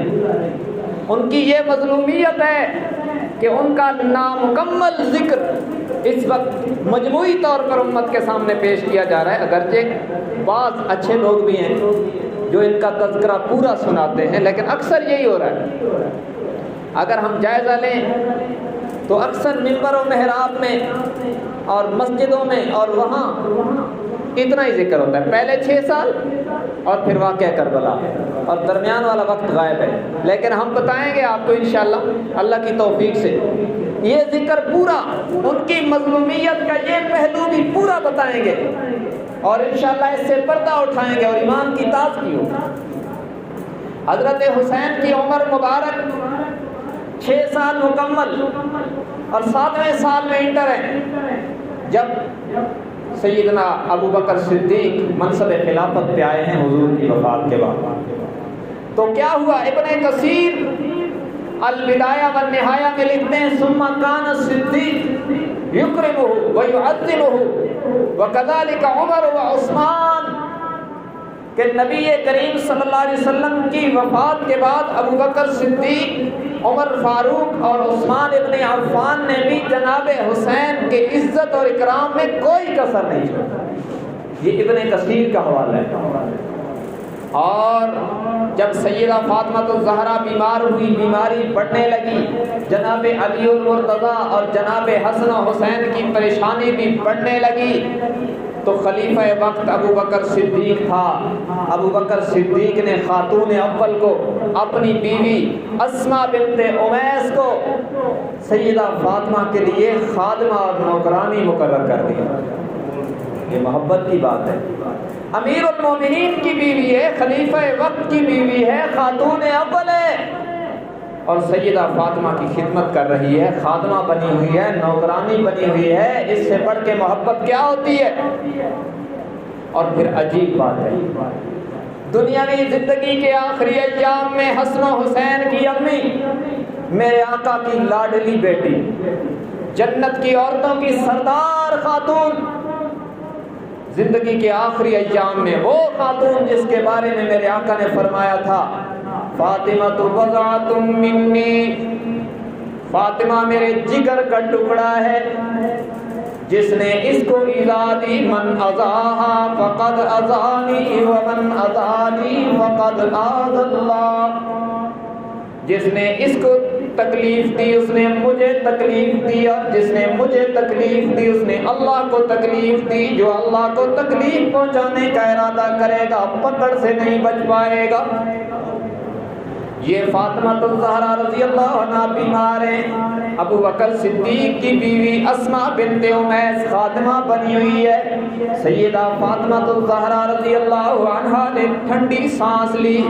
ان کی یہ مظلومیت ہے کہ ان کا نامکمل ذکر اس وقت مجموعی طور پر امت کے سامنے پیش کیا جا رہا ہے، اگرچہ بعض اچھے لوگ بھی ہیں جو ان کا تذکرہ پورا سناتے ہیں، لیکن اکثر یہی ہو رہا ہے۔ اگر ہم جائزہ لیں تو اکثر منبر و محراب میں اور مسجدوں میں اور وہاں اتنا ہی ذکر ہوتا ہے، پہلے 6 سال اور پھر واقعہ کربلا، اور درمیان والا وقت غائب ہے۔ لیکن ہم بتائیں گے آپ کو انشاءاللہ اللہ کی توفیق سے یہ ذکر پورا، ان کی مظلومیت کا یہ پہلو بھی پورا بتائیں گے، اور انشاءاللہ اس سے پردہ اٹھائیں گے اور ایمان کی تازگی ہوگی۔ حضرت حسین کی عمر مبارک 6 سال مکمل اور 7ویں سال میں انٹر ہے جب سیدنا ابو بکر صدیق منصب خلافت پہ آئے ہیں حضور کی وفات کے بعد۔ تو کیا ہوا؟ ابن کثیر البدایہ والنہایہ میں لکھتے ہیں ثم کان الصدیق یکرمہ ویعظمہ وکذالک عمر وعثمان، کہ نبی کریم صلی اللہ علیہ وسلم کی وفات کے بعد ابو بکر صدیق، عمر فاروق اور عثمان ابن عفان نے بھی جناب حسین کے عزت اور اکرام میں کوئی کسر نہیں چھوڑا۔ یہ ابن کثیر کا حوالہ ہے۔ اور جب سیدہ فاطمہ الزہرا بیمار ہوئی، بیماری بڑھنے لگی، جناب علی المرتضیٰ اور جناب حسن و حسین کی پریشانی بھی بڑھنے لگی، تو خلیفہ وقت ابو بکر صدیق تھا۔ ابو بکر صدیق نے خاتون اول کو، اپنی بیوی اسماء بنت امیس کو سیدہ فاطمہ کے لیے خادمہ اور نوکرانی مقرر کر دیا۔ یہ محبت کی بات ہے۔ امیر المومنین کی بیوی ہے، خلیفہ وقت کی بیوی ہے، خاتون اول ہے، اور سیدہ فاطمہ کی خدمت کر رہی ہے، خادمہ بنی ہوئی ہے، نوکرانی بنی ہوئی ہے۔ اس سے بڑھ کے محبت کیا ہوتی ہے؟ اور پھر عجیب بات ہے، دنیاوی زندگی کے آخری ایام میں حسن و حسین کی امی، میرے آقا کی لاڈلی بیٹی، جنت کی عورتوں کی سردار خاتون، زندگی کے آخری ایام میں وہ خاتون جس کے بارے میں میرے آقا نے فرمایا تھا فاطمہ بضعۃ منی، فاطمہ میرے جگر کا ٹکڑا ہے، جس نے اس کو ایذا دی من اذاہا فقد اذانی ومن اذانی فقد آذى اللہ، جس نے اس کو تکلیف دی اس نے مجھے تکلیف دی، اور جس نے مجھے تکلیف دی اس نے اللہ کو تکلیف دی، جو اللہ کو تکلیف پہنچانے کا ارادہ کرے گا پکڑ سے نہیں بچ پائے گا۔ یہ فاطمہ الزہرا رضی اللہ عنہا بیمار ہیں، ابو بکر صدیق کی بیوی اسماء بنت امیس خادمہ بنی ہوئی ہے، سیدہ فاطمہ الزہرا رضی اللہ عنہا نے ٹھنڈی سانس لی،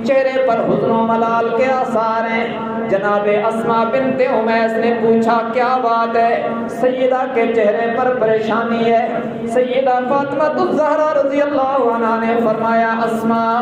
چہرے پر حزن و ملال کے آثار ہیں۔ جناب اسماء بنت امیس نے پوچھا کیا بات ہے؟ سیدہ کے چہرے پر پریشانی ہے۔ سیدہ فاطمہ الزہرا رضی اللہ عنہا نے فرمایا اسماء،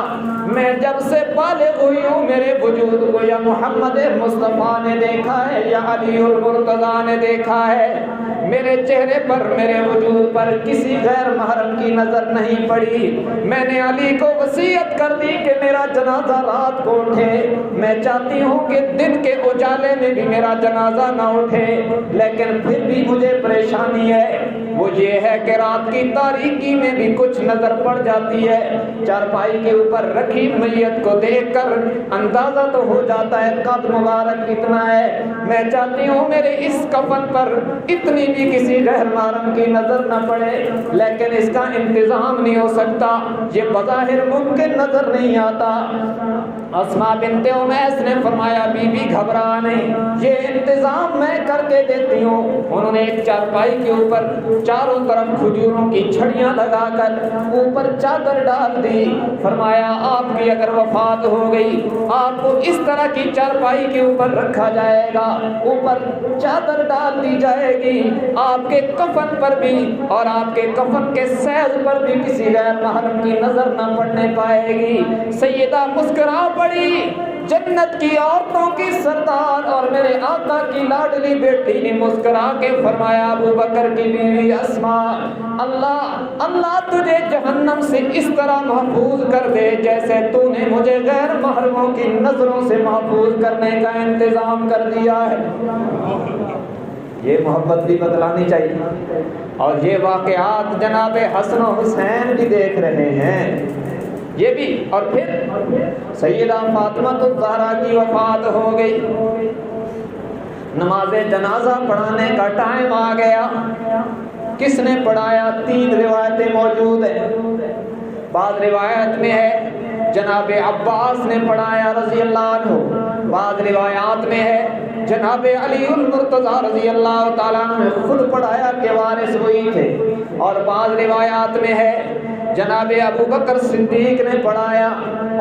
میں جب سے بالغ ہوئی ہوں میرے وجود کو یا محمد مصطفیٰ نے دیکھا ہے یا علی المرتضیٰ نے دیکھا ہے، میرے چہرے پر میرے وجود پر کسی غیر محرم کی نظر نہیں پڑی۔ میں نے علی کو وصیت کر دی کہ میرا جنازہ رات کو اٹھے، میں چاہتی ہوں کہ دن کے اجالے میں بھی میرا جنازہ نہ اٹھے، لیکن پھر بھی مجھے پریشانی ہے، وہ یہ ہے کہ رات کی تاریکی میں بھی کچھ نظر پڑ جاتی ہے۔ چارپائی کے اوپر رکھی میت کو دیکھ کر اندازہ تو ہو جاتا ہے قد مبارک کتنا ہے، میں چاہتی ہوں میرے اس کفن پر اتنی بھی کسی غیر محرم کی نظر نہ پڑے، لیکن اس کا انتظام نہیں ہو سکتا، یہ بظاہر ممکن نظر نہیں آتا۔ اسماء بنت امیس نے فرمایا بی بی گھبرا نہیں، یہ انتظام میں کر کے دیتی ہوں۔ انہوں نے ایک چارپائی کے اوپر چاروں طرف کھجوروں کی چھڑیاں لگا کر اوپر چادر ڈال دی، فرمایا آپ کی اگر وفات ہو گئی آپ کو اس طرح کی چارپائی کے اوپر رکھا جائے گا، اوپر چادر ڈال دی جائے گی، آپ کے کفن پر بھی اور آپ کے کفن کے سیز پر بھی کسی غیر محرم کی نظر نہ پڑنے پائے گی۔ سیدہ مسکرا پڑی، جنت کی عورتوں کی سردار اور میرے آقا کی لاڈلی بیٹی نے مسکرا کے فرمایا ابو بکر کی بیوی اسماء، اللہ تجھے جہنم سے اس طرح محفوظ کر دے جیسے تو نے مجھے غیر محرموں کی نظروں سے محفوظ کرنے کا انتظام کر دیا ہے۔ یہ محبت بھی بتلانی چاہیے، اور یہ واقعات جناب حسن و حسین بھی دیکھ رہے ہیں، یہ بھی۔ اور پھر سیدہ فاطمہ الزہرا کی وفات ہو گئی، نماز جنازہ پڑھانے کا ٹائم آ گیا۔ کس نے پڑھایا؟ 3 روایتیں موجود ہیں۔ بعض روایت میں ہے جناب عباس نے پڑھایا رضی اللہ عنہ، بعض روایات میں ہے جناب علی المرتضیٰ رضی اللہ تعالیٰ عنہ نے خود پڑھایا کہ وارث وہی تھے، اور بعض روایات میں ہے جناب ابو بکر صدیق نے پڑھایا،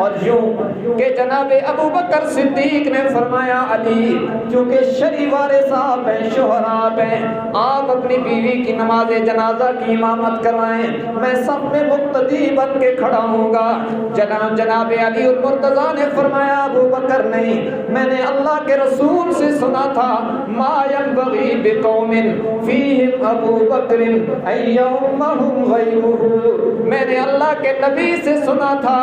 اور یوں کہ جناب ابو بکر صدیق نے فرمایا علی چونکہ شریف وارث آپ ہیں، شوہر ہیں، آپ اپنی بیوی کی نماز جنازہ کی امامت کروائیں، میں سب میں مقتدی بن کے کھڑا ہوں گا۔ جناب علی المرتضیٰ نے فرمایا ابو بکر نہیں، میں نے اللہ کے رسول سے سنا تھا ما ينبغي بقوم فيهم ابو بکر ان يومهم غیرہ، میں نے اللہ کے نبی سے سنا تھا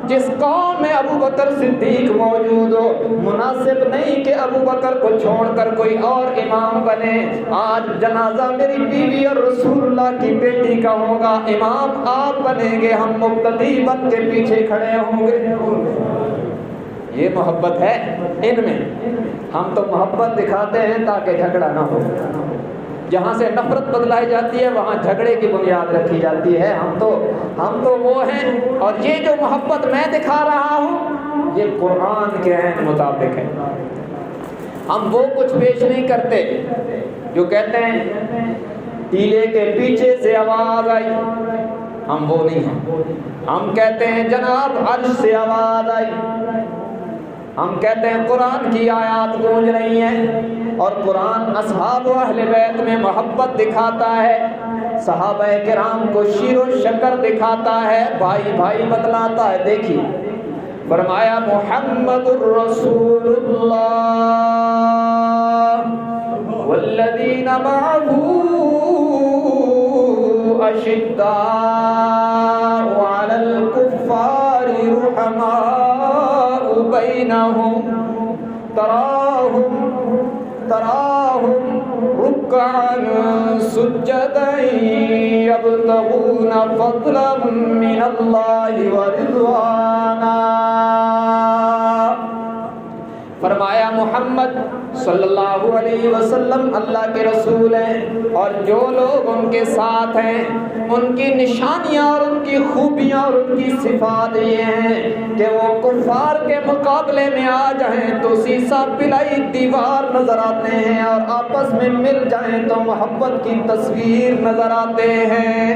جس قوم میں ابو بکر صدیق موجود ہو مناسب نہیں کہ ابو بکر کو چھوڑ کر کوئی اور امام بنے۔ آج جنازہ میری بیوی اور رسول اللہ کی بیٹی کا ہوگا، امام آپ بنیں گے، ہم مقتدی بن کے پیچھے کھڑے ہوں گے۔ یہ محبت ہے ان میں۔ ہم تو محبت دکھاتے ہیں تاکہ جھگڑا نہ ہو، جہاں سے نفرت بدلائی جاتی ہے وہاں جھگڑے کی بنیاد رکھی جاتی ہے۔ ہم تو وہ ہیں، اور یہ جو محبت میں دکھا رہا ہوں یہ قرآن کے عین مطابق ہے۔ ہم وہ کچھ پیش نہیں کرتے جو کہتے ہیں ٹیلے کے پیچھے سے آواز آئی، ہم وہ نہیں ہیں۔ ہم کہتے ہیں جناب عرش سے آواز آئی، ہم کہتے ہیں قرآن کی آیات گونج رہی ہیں، اور قرآن اصحاب و اہل بیت میں محبت دکھاتا ہے۔ صحابہ کرام کو شیر و شکر دکھاتا ہے، بھائی بھائی بتلاتا ہے۔ دیکھیے فرمایا محمد الرسول اللہ والذین معہ اشداء علی الکفار رحماء بینہم تراہم رکعا سجدا یبتغون فضلا من اللہ ورضوانا۔ فرمایا محمد صلی اللہ علیہ وسلم اللہ کے رسول ہیں، اور جو لوگ ان کے ساتھ ہیں ان کی نشانیاں اور ان کی خوبیاں اور ان کی صفات یہ ہیں کہ وہ کفار کے مقابلے میں آ جائیں تو سیسا پلائی دیوار نظر آتے ہیں، اور آپس میں مل جائیں تو محبت کی تصویر نظر آتے ہیں۔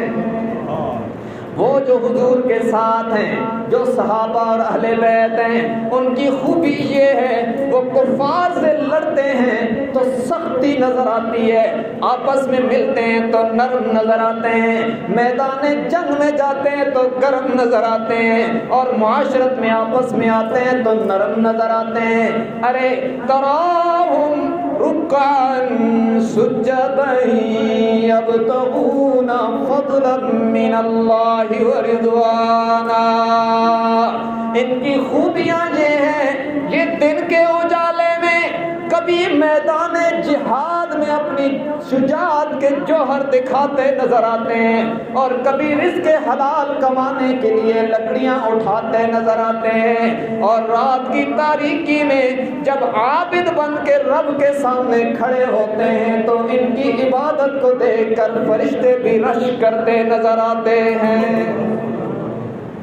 وہ جو حضور کے ساتھ ہیں، جو صحابہ اور اہل بیت ہیں، ان کی خوبی یہ ہے وہ کفار سے لڑتے ہیں تو سختی نظر آتی ہے، آپس میں ملتے ہیں تو نرم نظر آتے ہیں، میدان جنگ میں جاتے ہیں تو گرم نظر آتے ہیں، اور معاشرت میں آپس میں آتے ہیں تو نرم نظر آتے ہیں۔ ارے تراہم رکعا سجدا یبتغون فضلا من اللہ ورضوانا۔ ان کی خوبیاں یہ ہیں، یہ دن کے اجالے میں کبھی میدان جہاد میں اپنی شجاعت کے جوہر دکھاتے نظر آتے ہیں، اور کبھی رزق حلال کمانے کے لیے لکڑیاں اٹھاتے نظر آتے ہیں، اور رات کی تاریکی میں جب عابد بن کے رب کے سامنے کھڑے ہوتے ہیں تو ان کی عبادت کو دیکھ کر فرشتے بھی رش کرتے نظر آتے ہیں۔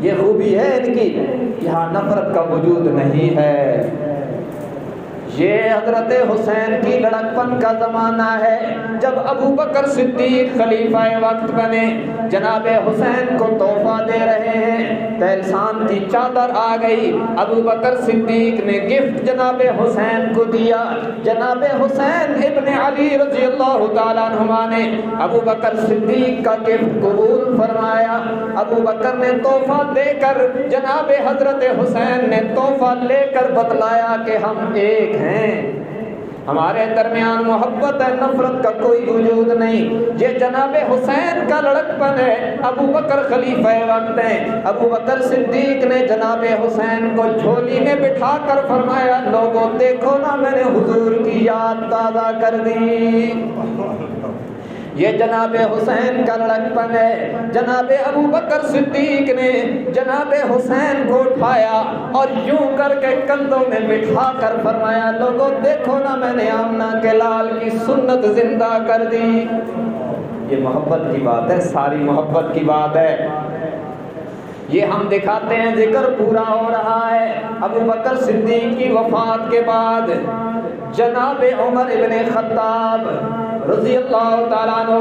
یہ خوبی ہے ان کی، یہاں نفرت کا وجود نہیں ہے۔ یہ حضرت حسین کی لڑکپن کا زمانہ ہے، جب ابو بکر صدیق خلیفہ وقت بنے، جناب حسین کو تحفہ دے رہے ہیں، تہلسان کی چادر آ گئی، ابو بکر صدیق نے گفٹ جناب حسین کو دیا، جناب حسین ابن علی رضی اللہ تعالیٰ عنہما نے ابو بکر صدیق کا گفٹ قبول فرمایا۔ ابو بکر نے تحفہ دے کر جناب حضرت حسین نے تحفہ لے کر بتلایا کہ ہم ایک ہیں، ہمارے درمیان محبت ہے، نفرت کا کوئی وجود نہیں۔ یہ جناب حسین کا لڑکپن ہے، ابو بکر خلیفہ وقت ہیں۔ ابو بکر صدیق نے جناب حسین کو جھولی میں بٹھا کر فرمایا لوگوں دیکھو نا میں نے حضور کی یاد تازہ کر دی۔ یہ جناب حسین کا لڑکپن ہے۔ جناب ابو بکر صدیق نے جناب حسین کو اٹھایا اور یوں کر کے کندھوں میں بٹھا کر فرمایا لوگوں دیکھو نا میں نے آمنہ کے لال کی سنت زندہ کر دی۔ یہ محبت کی بات ہے، ساری محبت کی بات ہے۔ یہ ہم دکھاتے ہیں ذکر پورا ہو رہا ہے۔ ابو بکر صدیق کی وفات کے بعد جناب عمر ابن خطاب رضی اللہ تعالیٰ عنہ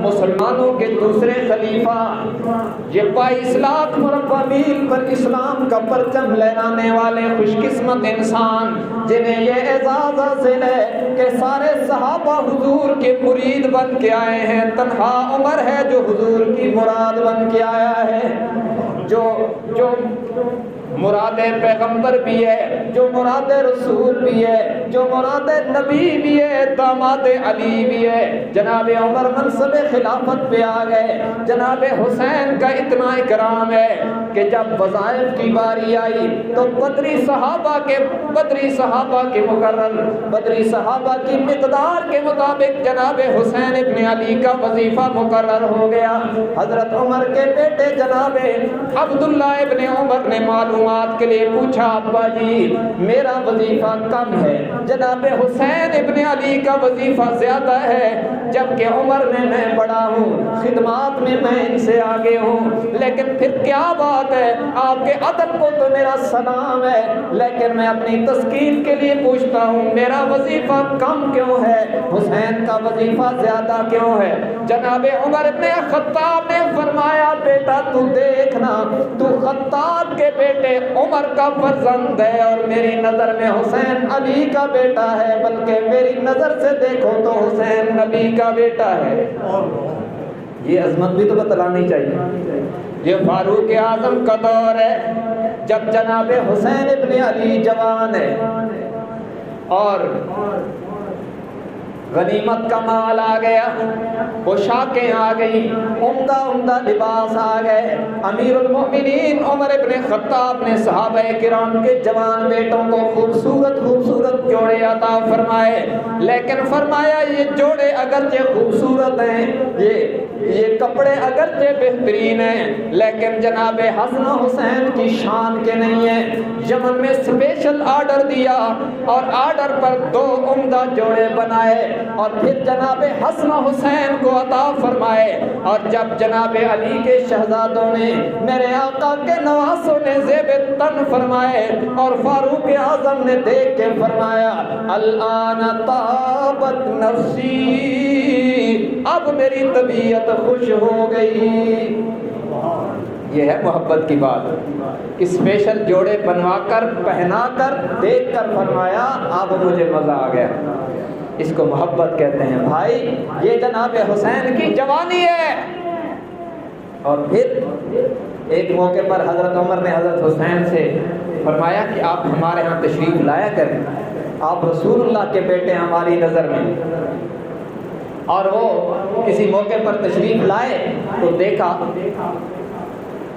مسلمانوں کے دوسرے خلیفہ، یہ 22 لاکھ مربع میل پر اسلام کا پرچم لہرانے والے خوش قسمت انسان، جنہیں یہ اعزاز حاصل ہے کہ سارے صحابہ حضور کے مرید بن کے آئے ہیں، تنہا عمر ہے جو حضور کی مراد بن کے آیا ہے، جو مراد پیغمبر بھی ہے، جو مراد رسول بھی ہے، جو مراد نبی بھی ہے، داماد علی بھی ہے۔ جناب عمر منصب خلافت پہ آ گئے۔ جناب حسین کا اتنا اکرام ہے کہ جب وظائف کی باری آئی تو بدری صحابہ کے مقرر بدری صحابہ کی مقدار کے مطابق جناب حسین ابن علی کا وظیفہ مقرر ہو گیا۔ حضرت عمر کے بیٹے جناب عبداللہ ابن عمر نے معلومات کے لیے پوچھا ابا جی میرا وظیفہ کم ہے، جناب حسین ابن علی کا وظیفہ زیادہ ہے، جبکہ عمر میں بڑا ہوں، خدمات میں میں ان سے آگے ہوں، لیکن پھر کیا بات ہے آپ کے عدل کو تو میرا سلام ہے، لیکن میں اپنی تسکین کے لیے پوچھتا ہوں میرا وظیفہ کم کیوں ہے، حسین کا وظیفہ زیادہ کیوں ہے؟ جناب عمر ابن خطاب نے فرمایا بیٹا تو دیکھنا تو خطاب کے بیٹے عمر کا فرزند ہے اور میری نظر میں حسین علی کا بیٹا ہے، بلکہ میری نظر سے دیکھو تو حسین نبی کا بیٹا ہے۔ یہ عظمت بھی تو بتلانی چاہیے۔ یہ فاروق اعظم کا دور ہے جب جناب حسین ابن علی جوان ہے اور غنیمت کا مال آ گیا، پوشاکیں آ گئی، عمدہ عمدہ لباس آ گئے۔ امیر المؤمنین عمر ابن خطاب نے صحابہ کرام کے جوان بیٹوں کو خوبصورت خوبصورت جوڑے عطا فرمائے، لیکن فرمایا یہ جوڑے اگرچہ خوبصورت ہیں، یہ کپڑے اگرچہ بہترین ہیں، لیکن جناب حسن حسین کی شان کے نہیں ہیں۔ یمن میں اسپیشل آرڈر دیا اور آرڈر پر 2 عمدہ جوڑے بنائے اور پھر جناب حسن حسین کو عطا فرمائے۔ اور جب جناب علی کے شہزادوں نے، میرے آقا کے نواسوں نے زیب تن فرمائے اور فاروق اعظم نے دیکھ کے فرمایا الآن طابت نفسی، اب میری طبیعت خوش ہو گئی۔ یہ ہے محبت کی بات، اسپیشل جوڑے بنوا کر پہنا کر دیکھ کر فرمایا اب مجھے مزہ آ گیا۔ اس کو محبت کہتے ہیں بھائی، یہ جناب حسین کی جوانی ہے۔ اور پھر ایک موقع پر حضرت عمر نے حضرت حسین سے فرمایا کہ آپ ہمارے ہاں تشریف لایا کریں، آپ رسول اللہ کے بیٹے ہماری نظر میں۔ اور وہ کسی موقع پر تشریف لائے تو دیکھا،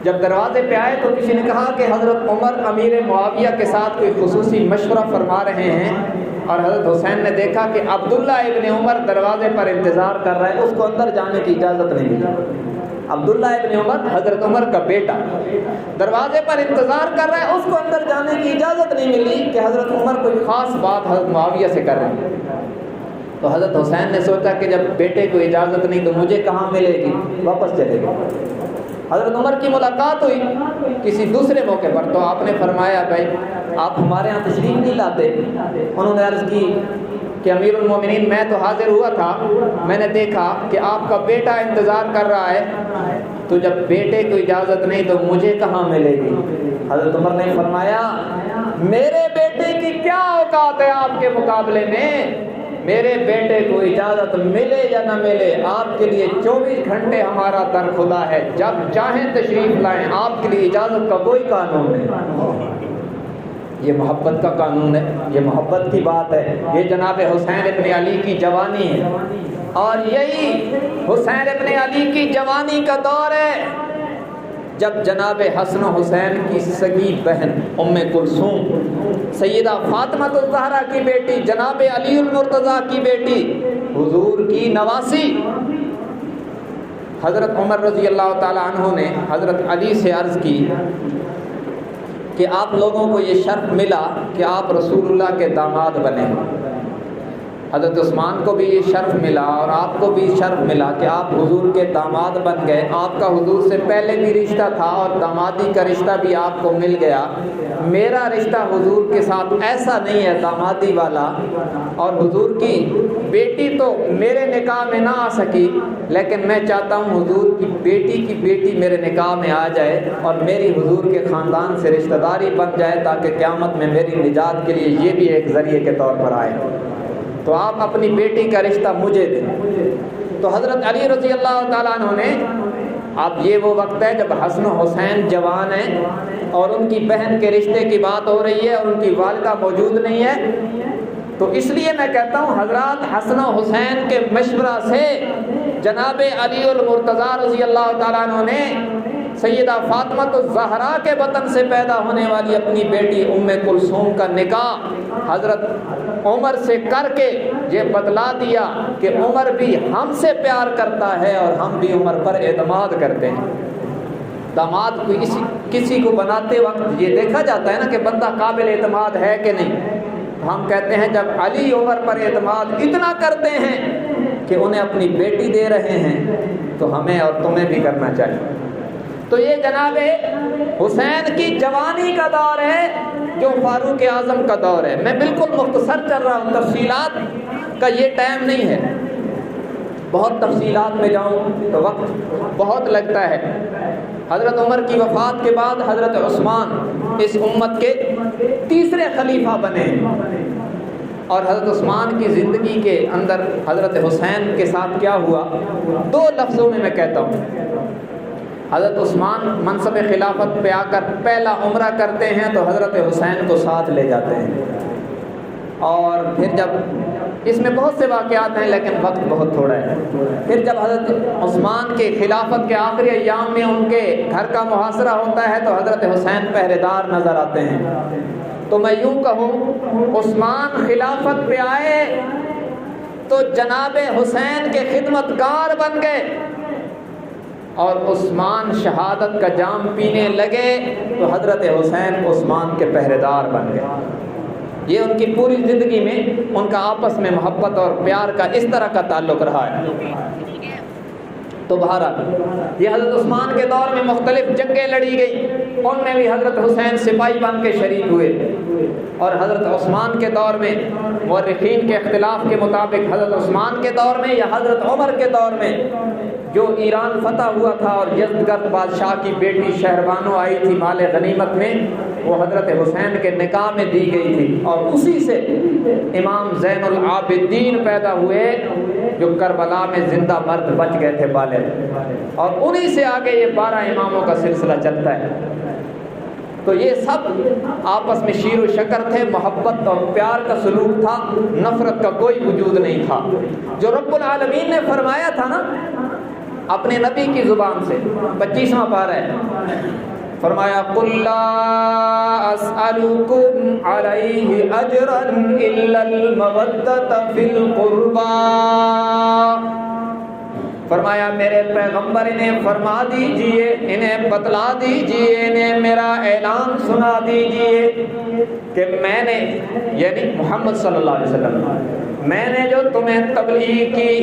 جب دروازے پہ آئے تو کسی نے کہا کہ حضرت عمر امیر معاویہ کے ساتھ کوئی خصوصی مشورہ فرما رہے ہیں، اور حضرت حسین نے دیکھا کہ عبداللہ ابن عمر دروازے پر انتظار کر رہا ہے، اس کو اندر جانے کی اجازت نہیں ملی۔ عبداللہ ابن عمر حضرت عمر کا بیٹا دروازے پر انتظار کر رہا ہے، اس کو اندر جانے کی اجازت نہیں ملی کہ حضرت عمر کوئی خاص بات حضرت معاویہ سے کر رہے ہیں۔ تو حضرت حسین نے سوچا کہ جب بیٹے کو اجازت نہیں تو مجھے کہاں ملے گی، واپس چلے گئے۔ حضرت عمر کی ملاقات ہوئی کسی دوسرے موقع پر تو آپ نے فرمایا بھائی آپ ہمارے ہاں تشریف نہیں لاتے۔ انہوں نے عرض کی کہ امیر المومنین میں تو حاضر ہوا تھا، میں نے دیکھا کہ آپ کا بیٹا انتظار کر رہا ہے، تو جب بیٹے کو اجازت نہیں تو مجھے کہاں ملے گی۔ حضرت عمر نے فرمایا میرے بیٹے کی کیا اوقات ہے آپ کے مقابلے میں، میرے بیٹے کو اجازت ملے یا نہ ملے آپ کے لیے 24 گھنٹے ہمارا در کھلا ہے، جب چاہیں تشریف لائیں، آپ کے لیے اجازت کا کوئی قانون نہیں۔ یہ محبت کا قانون ہے، یہ محبت کی بات ہے، یہ جناب حسین ابن علی کی جوانی ہے، اور یہی حسین ابن علی کی جوانی کا دور ہے جب جناب حسن حسین کی سگی بہن ام کلثوم سیدہ فاطمہ الزہرا کی بیٹی، جناب علی المرتضیٰ کی بیٹی، حضور کی نواسی، حضرت عمر رضی اللہ تعالی عنہ نے حضرت علی سے عرض کی کہ آپ لوگوں کو یہ شرف ملا کہ آپ رسول اللہ کے داماد بنے۔ حضرت عثمان کو بھی یہ شرف ملا اور آپ کو بھی شرف ملا کہ آپ حضور کے داماد بن گئے۔ آپ کا حضور سے پہلے بھی رشتہ تھا اور دامادی کا رشتہ بھی آپ کو مل گیا۔ میرا رشتہ حضور کے ساتھ ایسا نہیں ہے دامادی والا، اور حضور کی بیٹی تو میرے نکاح میں نہ آ سکی، لیکن میں چاہتا ہوں حضور کی بیٹی میرے نکاح میں آ جائے اور میری حضور کے خاندان سے رشتہ داری بن جائے، تاکہ قیامت میں میری نجات کے لیے یہ بھی ایک ذریعے کے طور پر آئے، تو آپ اپنی بیٹی کا رشتہ مجھے دیں۔ تو حضرت علی رضی اللہ تعالیٰ عنہ نے، اب یہ وہ وقت ہے جب حسن حسین جوان ہیں اور ان کی بہن کے رشتے کی بات ہو رہی ہے اور ان کی والدہ موجود نہیں ہے، تو اس لیے میں کہتا ہوں حضرات حسن حسین کے مشورہ سے جناب علی المرتضیٰ رضی اللہ تعالیٰ عنہ نے سیدہ فاطمہ الزہرا کے بطن سے پیدا ہونے والی اپنی بیٹی ام کلثوم کا نکاح حضرت عمر سے کر کے یہ بتلا دیا کہ عمر بھی ہم سے پیار کرتا ہے اور ہم بھی عمر پر اعتماد کرتے ہیں۔ داماد کو کسی کو بناتے وقت یہ دیکھا جاتا ہے نا کہ بندہ قابل اعتماد ہے کہ نہیں، ہم کہتے ہیں جب علی عمر پر اعتماد اتنا کرتے ہیں کہ انہیں اپنی بیٹی دے رہے ہیں تو ہمیں اور تمہیں بھی کرنا چاہیے۔ تو یہ جناب حسین کی جوانی کا دور ہے جو فاروق اعظم کا دور ہے۔ میں بالکل مختصر چل رہا ہوں، تفصیلات کا یہ ٹائم نہیں ہے، بہت تفصیلات میں جاؤں تو وقت بہت لگتا ہے۔ حضرت عمر کی وفات کے بعد حضرت عثمان اس امت کے تیسرے خلیفہ بنے، اور حضرت عثمان کی زندگی کے اندر حضرت حسین کے ساتھ کیا ہوا، 2 لفظوں میں کہتا ہوں۔ حضرت عثمان منصب خلافت پہ آ کر پہلا عمرہ کرتے ہیں تو حضرت حسین کو ساتھ لے جاتے ہیں، اور پھر جب اس میں بہت سے واقعات ہیں لیکن وقت بہت تھوڑا ہے، پھر جب حضرت عثمان کے خلافت کے آخری ایام میں ان کے گھر کا محاصرہ ہوتا ہے تو حضرت حسین پہرے دار نظر آتے ہیں۔ تو میں یوں کہوں، عثمان خلافت پہ آئے تو جناب حسین کے خدمت گار بن گئے، اور عثمان شہادت کا جام پینے لگے تو حضرت حسین عثمان کے پہرے دار بن گئے۔ یہ ان کی پوری زندگی میں ان کا آپس میں محبت اور پیار کا اس طرح کا تعلق رہا ہے۔ تو بہرحال یہ حضرت عثمان کے دور میں مختلف جنگیں لڑی گئی، ان میں بھی حضرت حسین سپاہی بن کے شریک ہوئے، اور حضرت عثمان کے دور میں مورخین کے اختلاف کے مطابق حضرت عثمان کے دور میں یا حضرت عمر کے دور میں جو ایران فتح ہوا تھا اور یزدگرد بادشاہ کی بیٹی شہربانو آئی تھی مال غنیمت میں، وہ حضرت حسین کے نکاح میں دی گئی تھی، اور اسی سے امام زین العابدین پیدا ہوئے جو کربلا میں زندہ مرد بچ گئے تھے بالغ، اور انہی سے آگے یہ 12 اماموں کا سلسلہ چلتا ہے۔ تو یہ سب آپس میں شیر و شکر تھے، محبت اور پیار کا سلوک تھا، نفرت کا کوئی وجود نہیں تھا۔ جو رب العالمین نے فرمایا تھا نا اپنے نبی کی زبان سے، 25واں پارہ ہے، فرمایا قُلْ لَا أَسْأَلُكُمْ عَلَيْهِ أَجْرًا إِلَّا الْمَوَدَّةَ فِي الْقُرْبَى، فرمایا میرے پیغمبر انہیں فرما دیجئے، انہیں بتلا دیجئے، انہیں میرا اعلان سنا دیجئے کہ میں نے، یعنی محمد صلی اللہ علیہ وسلم، میں نے جو تمہیں تبلیغ کی،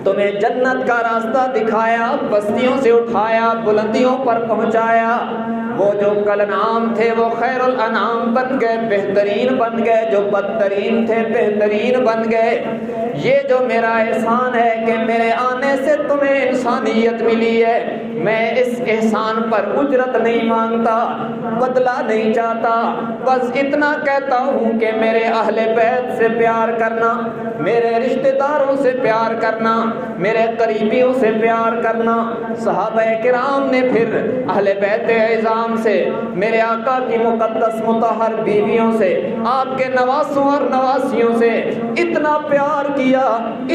تمہیں جنت کا راستہ دکھایا، بستیوں سے اٹھایا، بلندیوں پر پہنچایا، وہ جو کل انعام تھے وہ خیر الانعام بن گئے، بہترین بن گئے، جو بدترین تھے بہترین بن گئے۔ یہ جو میرا احسان ہے کہ میرے آنے سے تمہیں انسانیت ملی ہے، میں اس احسان پر اجرت نہیں مانگتا، بدلہ نہیں چاہتا، بس اتنا کہتا ہوں کہ میرے اہل بیت سے پیار کرنا، میرے رشتہ داروں سے پیار کرنا، میرے قریبیوں سے پیار کرنا۔ صحابہ کرام نے پھر اہل بیت اعظام سے، میرے آقا کی مقدس مطہر بیویوں سے، آپ کے نواسوں اور نواسیوں سے اتنا پیار کیا،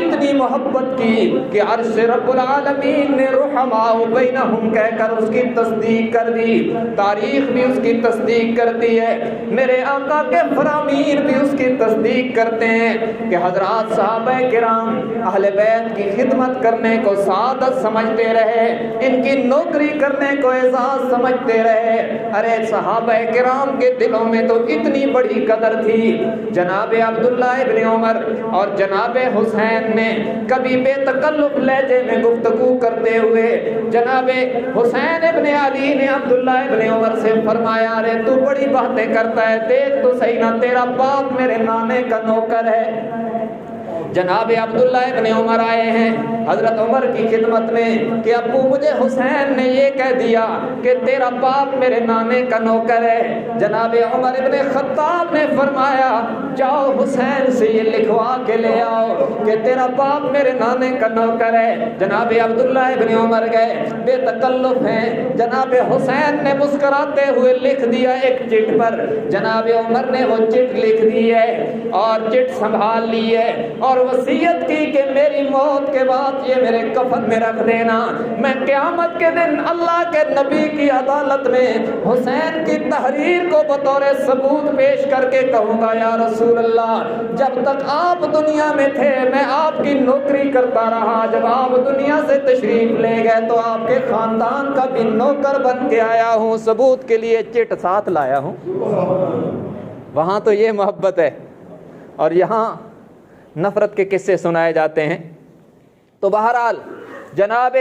اتنی محبت کی کہ عرش رب العالمین نے رحماء بینہم کہہ کر اس کی تصدیق کر دی، تاریخ بھی اس کی تصدیق کرتی ہے، میرے آقا کے فرامین بھی اس کی تصدیق کرتے ہیں کہ حضرات صحابہ کرام اہل بیت کی خدمت کرنے کو سعادت سمجھتے رہے، ان کی نوکری کرنے کو اعزاز سمجھتے رہے۔ ارے صحابہ کرام کے دلوں میں تو اتنی بڑی قدر تھی، جناب عبداللہ ابن عمر اور جناب حسین نے کبھی بے تکلف لہجے میں گفتگو کرتے ہوئے جناب حسین ابن علی نے عبداللہ ابن عمر سے فرمایا، ارے تو بڑی باتیں کرتا ہے، دیکھ تو صحیح نہ، تیرا باپ میرے نانے کا نوکر ہے۔ جناب عبداللہ ابن عمر آئے ہیں حضرت عمر کی خدمت میں کہ ابو مجھے حسین نے یہ کہہ دیا کہ تیرا باپ میرے نانے کا نوکر ہے۔ جناب عمر ابن خطاب نے فرمایا جاؤ حسین سے یہ لکھوا کے لے آؤ کہ تیرا باپ میرے نانے کا نوکر ہے۔ جناب عبداللہ ابن عمر گئے، بے تکلف ہیں، جناب حسین نے مسکراتے ہوئے لکھ دیا ایک چٹ پر، جناب عمر نے وہ چٹ لکھ دی ہے اور چٹ سنبھال لی ہے اور وصیت کی کہ میری موت کے بعد یہ میرے کفن میں رکھ دینا، میں قیامت کے دن اللہ کے نبی کی عدالت میں حسین کی تحریر کو بطور ثبوت پیش کر کے کہوں گا یا رسول اللہ جب تک آپ دنیا میں تھے میں آپ کی نوکری کرتا رہا، جب آپ دنیا سے تشریف لے گئے تو آپ کے خاندان کا بھی نوکر بن کے آیا ہوں، ثبوت کے لیے چٹ ساتھ لایا ہوں۔ وہاں تو یہ محبت ہے اور یہاں نفرت کے قصے سنائے جاتے ہیں۔ تو بہرحال جناب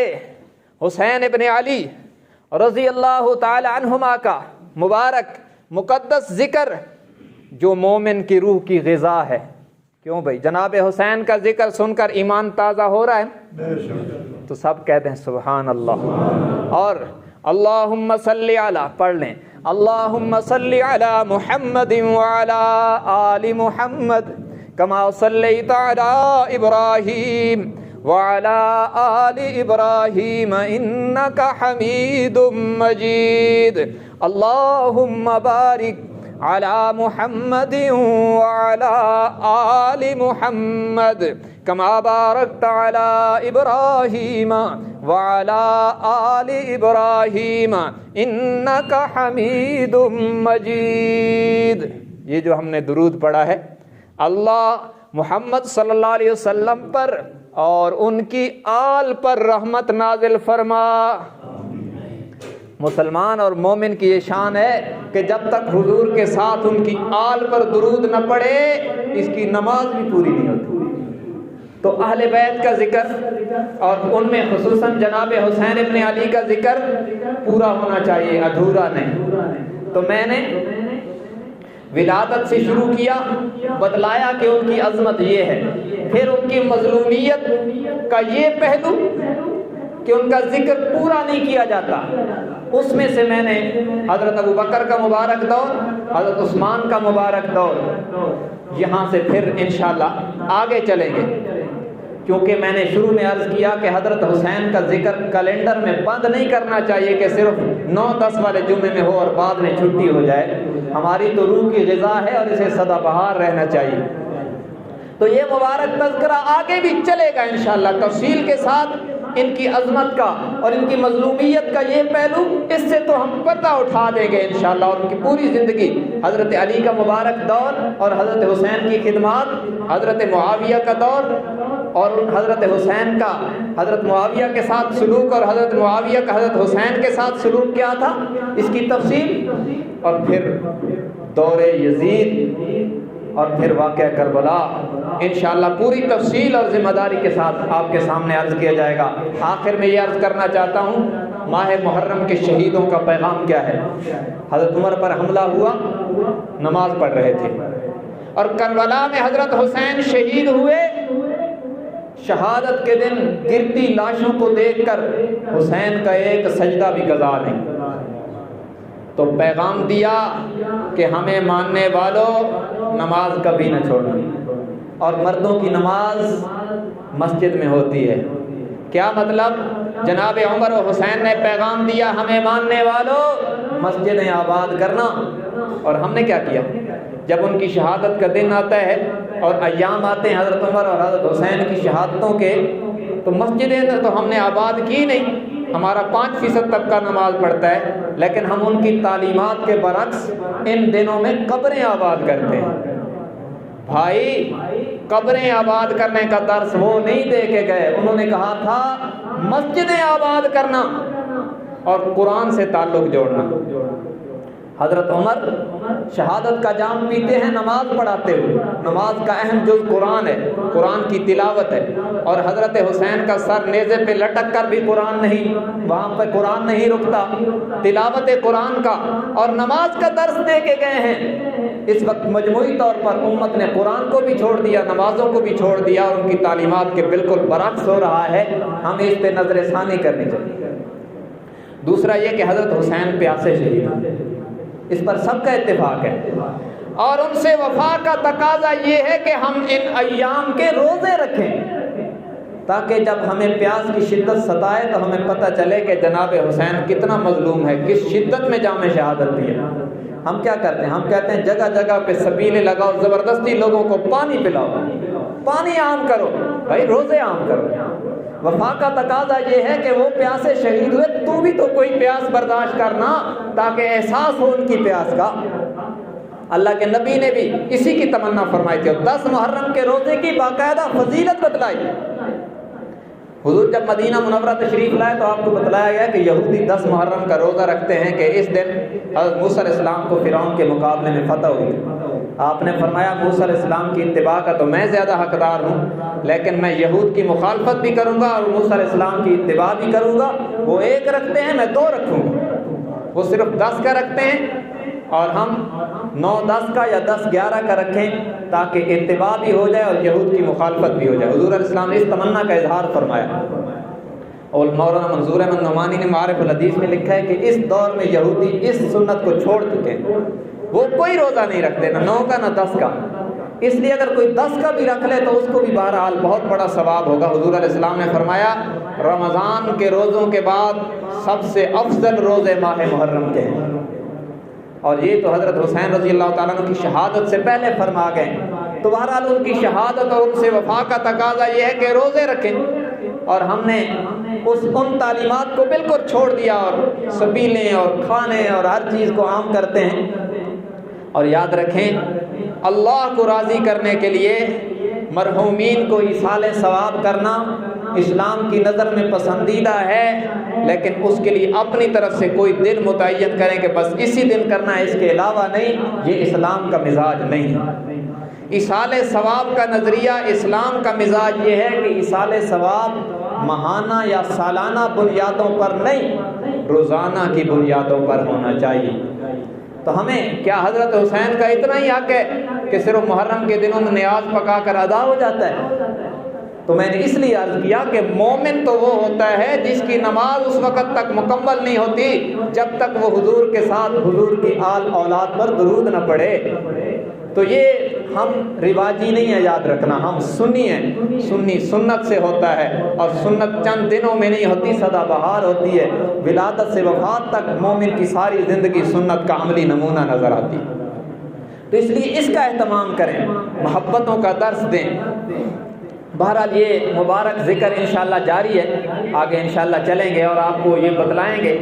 حسین ابن علی رضی اللہ تعالی عنہما کا مبارک مقدس ذکر جو مومن کی روح کی غذا ہے۔ کیوں بھائی؟ جناب حسین کا ذکر سن کر ایمان تازہ ہو رہا ہے تو سب کہتے ہیں سبحان اللہ، اور اللہم صلی علی پڑھ لیں، اللہم صلی علی محمد وعلی آل محمد کما صلیت علی ابراہیم وعلى آل إبراهيم إنك حميد مجيد اللهم بارك على محمد وعلى آل محمد كما باركت على إبراهيم وعلى آل إبراهيم إنك حميد مجيد. یہ جو ہم نے درود پڑھا ہے اللہ محمد صلی اللہ علیہ وسلم پر اور ان کی آل پر رحمت نازل فرما. مسلمان اور مومن کی یہ شان ہے کہ جب تک حضور کے ساتھ ان کی آل پر درود نہ پڑھے اس کی نماز بھی پوری نہیں ہوتی. تو اہل بیت کا ذکر اور ان میں خصوصاً جناب حسین ابن علی کا ذکر پورا ہونا چاہیے، ادھورا نہیں. تو میں نے ولادت سے شروع کیا، بتلایا کہ ان کی عظمت یہ ہے، پھر ان کی مظلومیت کا یہ پہلو کہ ان کا ذکر پورا نہیں کیا جاتا. اس میں سے میں نے حضرت ابو بکر کا مبارک دور، حضرت عثمان کا مبارک دور، یہاں سے پھر انشاءاللہ آگے چلیں گے. کیونکہ میں نے شروع میں عرض کیا کہ حضرت حسین کا ذکر کیلنڈر میں بند نہیں کرنا چاہیے کہ صرف 9-10 والے جمعے میں ہو اور بعد میں چھٹی ہو جائے. ہماری تو روح کی غذا ہے اور اسے سدا بہار رہنا چاہیے. تو یہ مبارک تذکرہ آگے بھی چلے گا انشاءاللہ تفصیل کے ساتھ. ان کی عظمت کا اور ان کی مظلومیت کا یہ پہلو، اس سے تو ہم پردہ اٹھا دیں گے انشاءاللہ. اور ان کی پوری زندگی، حضرت علی کا مبارک دور اور حضرت حسین کی خدمات، حضرت معاویہ کا دور اور حضرت حسین کا حضرت معاویہ کے ساتھ سلوک اور حضرت معاویہ کا حضرت حسین کے ساتھ سلوک کیا تھا، اس کی تفصیل، اور پھر دور یزید اور پھر واقعہ کربلا انشاءاللہ پوری تفصیل اور ذمہ داری کے ساتھ آپ کے سامنے عرض کیا جائے گا. آخر میں یہ عرض کرنا چاہتا ہوں ماہ محرم کے شہیدوں کا پیغام کیا ہے. حضرت عمر پر حملہ ہوا، نماز پڑھ رہے تھے، اور کربلا میں حضرت حسین شہید ہوئے. شہادت کے دن گرتی لاشوں کو دیکھ کر حسین کا ایک سجدہ بھی قضا نہیں. تو پیغام دیا کہ ہمیں ماننے والوں نماز کبھی نہ چھوڑنا، اور مردوں کی نماز مسجد میں ہوتی ہے. کیا مطلب؟ جناب عمر و حسین نے پیغام دیا ہمیں ماننے والوں مسجدیں آباد کرنا. اور ہم نے کیا کیا؟ جب ان کی شہادت کا دن آتا ہے اور ایام آتے ہیں حضرت عمر اور حضرت حسین کی شہادتوں کے، تو مسجدیں تو ہم نے آباد کی نہیں. ہمارا 5% طبقہ نماز پڑھتا ہے، لیکن ہم ان کی تعلیمات کے برعکس ان دنوں میں قبریں آباد کرتے ہیں. بھائی قبریں آباد کرنے کا درس وہ نہیں دے کے گئے، انہوں نے کہا تھا مسجدیں آباد کرنا اور قرآن سے تعلق جوڑنا. حضرت عمر شہادت کا جام پیتے ہیں نماز پڑھاتے ہوئے. نماز کا اہم جز قرآن ہے، قرآن کی تلاوت ہے. اور حضرت حسین کا سر نیزے پہ لٹک کر بھی قرآن نہیں، وہاں پہ قرآن نہیں رکتا، تلاوت قرآن کا اور نماز کا درس دے کے گئے ہیں. اس وقت مجموعی طور پر امت نے قرآن کو بھی چھوڑ دیا، نمازوں کو بھی چھوڑ دیا، اور ان کی تعلیمات کے بالکل برعکس ہو رہا ہے. ہمیں اس پہ نظر ثانی کرنی چاہیے. دوسرا یہ کہ حضرت حسین پیاسے شہید ہیں، اس پر سب کا اتفاق ہے. اور ان سے وفا کا تقاضا یہ ہے کہ ہم ان ایام کے روزے رکھیں، تاکہ جب ہمیں پیاس کی شدت ستائے تو ہمیں پتہ چلے کہ جناب حسین کتنا مظلوم ہے، کس شدت میں جام شہادت دی ہے. ہم کیا کرتے ہیں؟ ہم کہتے ہیں جگہ جگہ پہ سبیلے لگاؤ، زبردستی لوگوں کو پانی پلاؤ، پانی عام کرو. بھائی روزے عام کرو. وفا کا تقاضا یہ ہے کہ وہ پیاسے شہید ہوئے، تو بھی تو کوئی پیاس برداشت کرنا تاکہ احساس ہو ان کی پیاس کا. اللہ کے نبی نے بھی اسی کی تمنا فرمائی تھی، اور 10 محرم کے روزے کی باقاعدہ فضیلت بتلائی. حضور جب مدینہ منورہ تشریف لائے تو آپ کو بتلایا گیا کہ یہودی 10 محرم کا روزہ رکھتے ہیں کہ اس دن حضرت موسیٰ علیہ السلام کو فرعون کے مقابلے میں فتح ہوئی. آپ نے فرمایا موسیٰ علیہ السلام کی اتباع کا تو میں زیادہ حقدار ہوں، لیکن میں یہود کی مخالفت بھی کروں گا اور موسیٰ علیہ السلام کی اتباع بھی کروں گا. وہ 1 رکھتے ہیں، میں 2 رکھوں گا. وہ صرف 10 کا رکھتے ہیں اور ہم 9-10 کا یا 10-11 کا رکھیں تاکہ اتباع بھی ہو جائے اور یہود کی مخالفت بھی ہو جائے. حضور علیہ السلام نے اس تمنا کا اظہار فرمایا. اور مولانا منظور احمد نعمانی نے معارف الحدیث میں لکھا ہے کہ اس دور میں یہودی اس سنت کو چھوڑ چکے ہیں، وہ کوئی روزہ نہیں رکھتے، نہ 9 کا نہ 10 کا۔ اس لیے اگر کوئی 10 کا بھی رکھ لے تو اس کو بھی بہرحال بہت بڑا ثواب ہوگا۔ حضور علیہ السلام نے فرمایا رمضان کے روزوں کے بعد سب سے افضل روزے ماہ محرم کے ہیں، اور یہ تو حضرت حسین رضی اللہ تعالیٰ عنہ کی شہادت سے پہلے فرما گئے، تو بہرحال ان کی شہادت اور ان سے وفا کا تقاضا یہ ہے کہ روزے رکھیں، اور ہم نے ان تعلیمات کو بالکل چھوڑ دیا اور سبیلیں اور کھانے اور ہر چیز کو عام کرتے ہیں۔ اور یاد رکھیں اللہ کو راضی کرنے کے لیے مرحومین کو ایصال ثواب کرنا اسلام کی نظر میں پسندیدہ ہے، لیکن اس کے لیے اپنی طرف سے کوئی دن متعین کریں کہ بس اسی دن کرنا ہے، اس کے علاوہ نہیں، یہ اسلام کا مزاج نہیں ہے۔ ایصال ثواب کا نظریہ اسلام کا مزاج یہ ہے کہ ایصال ثواب ماہانہ یا سالانہ بنیادوں پر نہیں، روزانہ کی بنیادوں پر ہونا چاہیے۔ تو ہمیں کیا حضرت حسین کا اتنا ہی حق ہے کہ صرف محرم کے دنوں میں نیاز پکا کر ادا ہو جاتا ہے؟ تو میں نے اس لیے عرض کیا کہ مومن تو وہ ہوتا ہے جس کی نماز اس وقت تک مکمل نہیں ہوتی جب تک وہ حضور کے ساتھ حضور کی آل اولاد پر درود نہ پڑھے۔ تو یہ ہم رواجی نہیں ہے، یاد رکھنا، ہم سنی ہیں، سنی سنت سے ہوتا ہے، اور سنت چند دنوں میں نہیں ہوتی، سدا بہار ہوتی ہے۔ ولادت سے وفات تک مومن کی ساری زندگی سنت کا عملی نمونہ نظر آتی ہے۔ تو اس لیے اس کا اہتمام کریں، محبتوں کا درس دیں۔ بہرحال یہ مبارک ذکر انشاءاللہ جاری ہے، آگے انشاءاللہ چلیں گے اور آپ کو یہ بتلائیں گے۔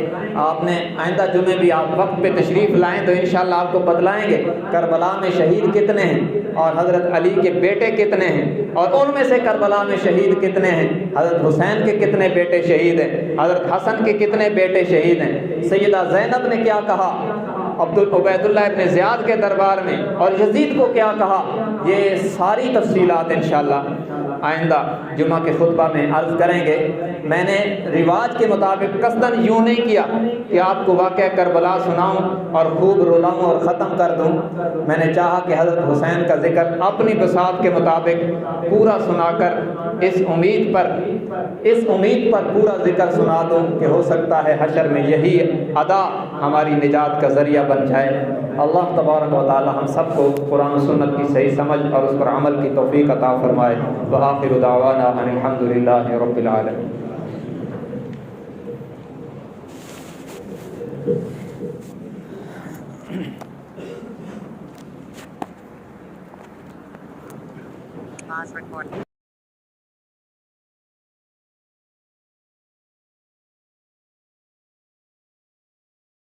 آپ نے آئندہ جمعے بھی آپ وقت پہ تشریف لائیں تو انشاءاللہ آپ کو بتلائیں گے کربلا میں شہید کتنے ہیں، اور حضرت علی کے بیٹے کتنے ہیں، اور ان میں سے کربلا میں شہید کتنے ہیں، حضرت حسین کے کتنے بیٹے شہید ہیں، حضرت حسن کے کتنے بیٹے شہید ہیں، سیدہ زینب نے کیا کہا عبید اللہ ابن زیاد کے دربار میں، اور یزید کو کیا کہا، یہ ساری تفصیلات انشاءاللہ آئندہ جمعہ کے خطبہ میں عرض کریں گے۔ میں نے رواج کے مطابق قصداً یوں نہیں کیا کہ آپ کو واقعہ کربلا سناؤں اور خوب رلاؤں اور ختم کر دوں۔ میں نے چاہا کہ حضرت حسین کا ذکر اپنی بساط کے مطابق پورا سنا کر اس امید پر پورا ذکر سنا دوں کہ ہو سکتا ہے حشر میں یہی ادا ہماری نجات کا ذریعہ بن جائے۔ اللہ تبارک و تعالی ہم سب کو قرآن و سنت کی صحیح سمجھ اور اس پر عمل کی توفیق عطا فرمائے۔ وآخر دعوانا ان الحمد للہ رب العالمین۔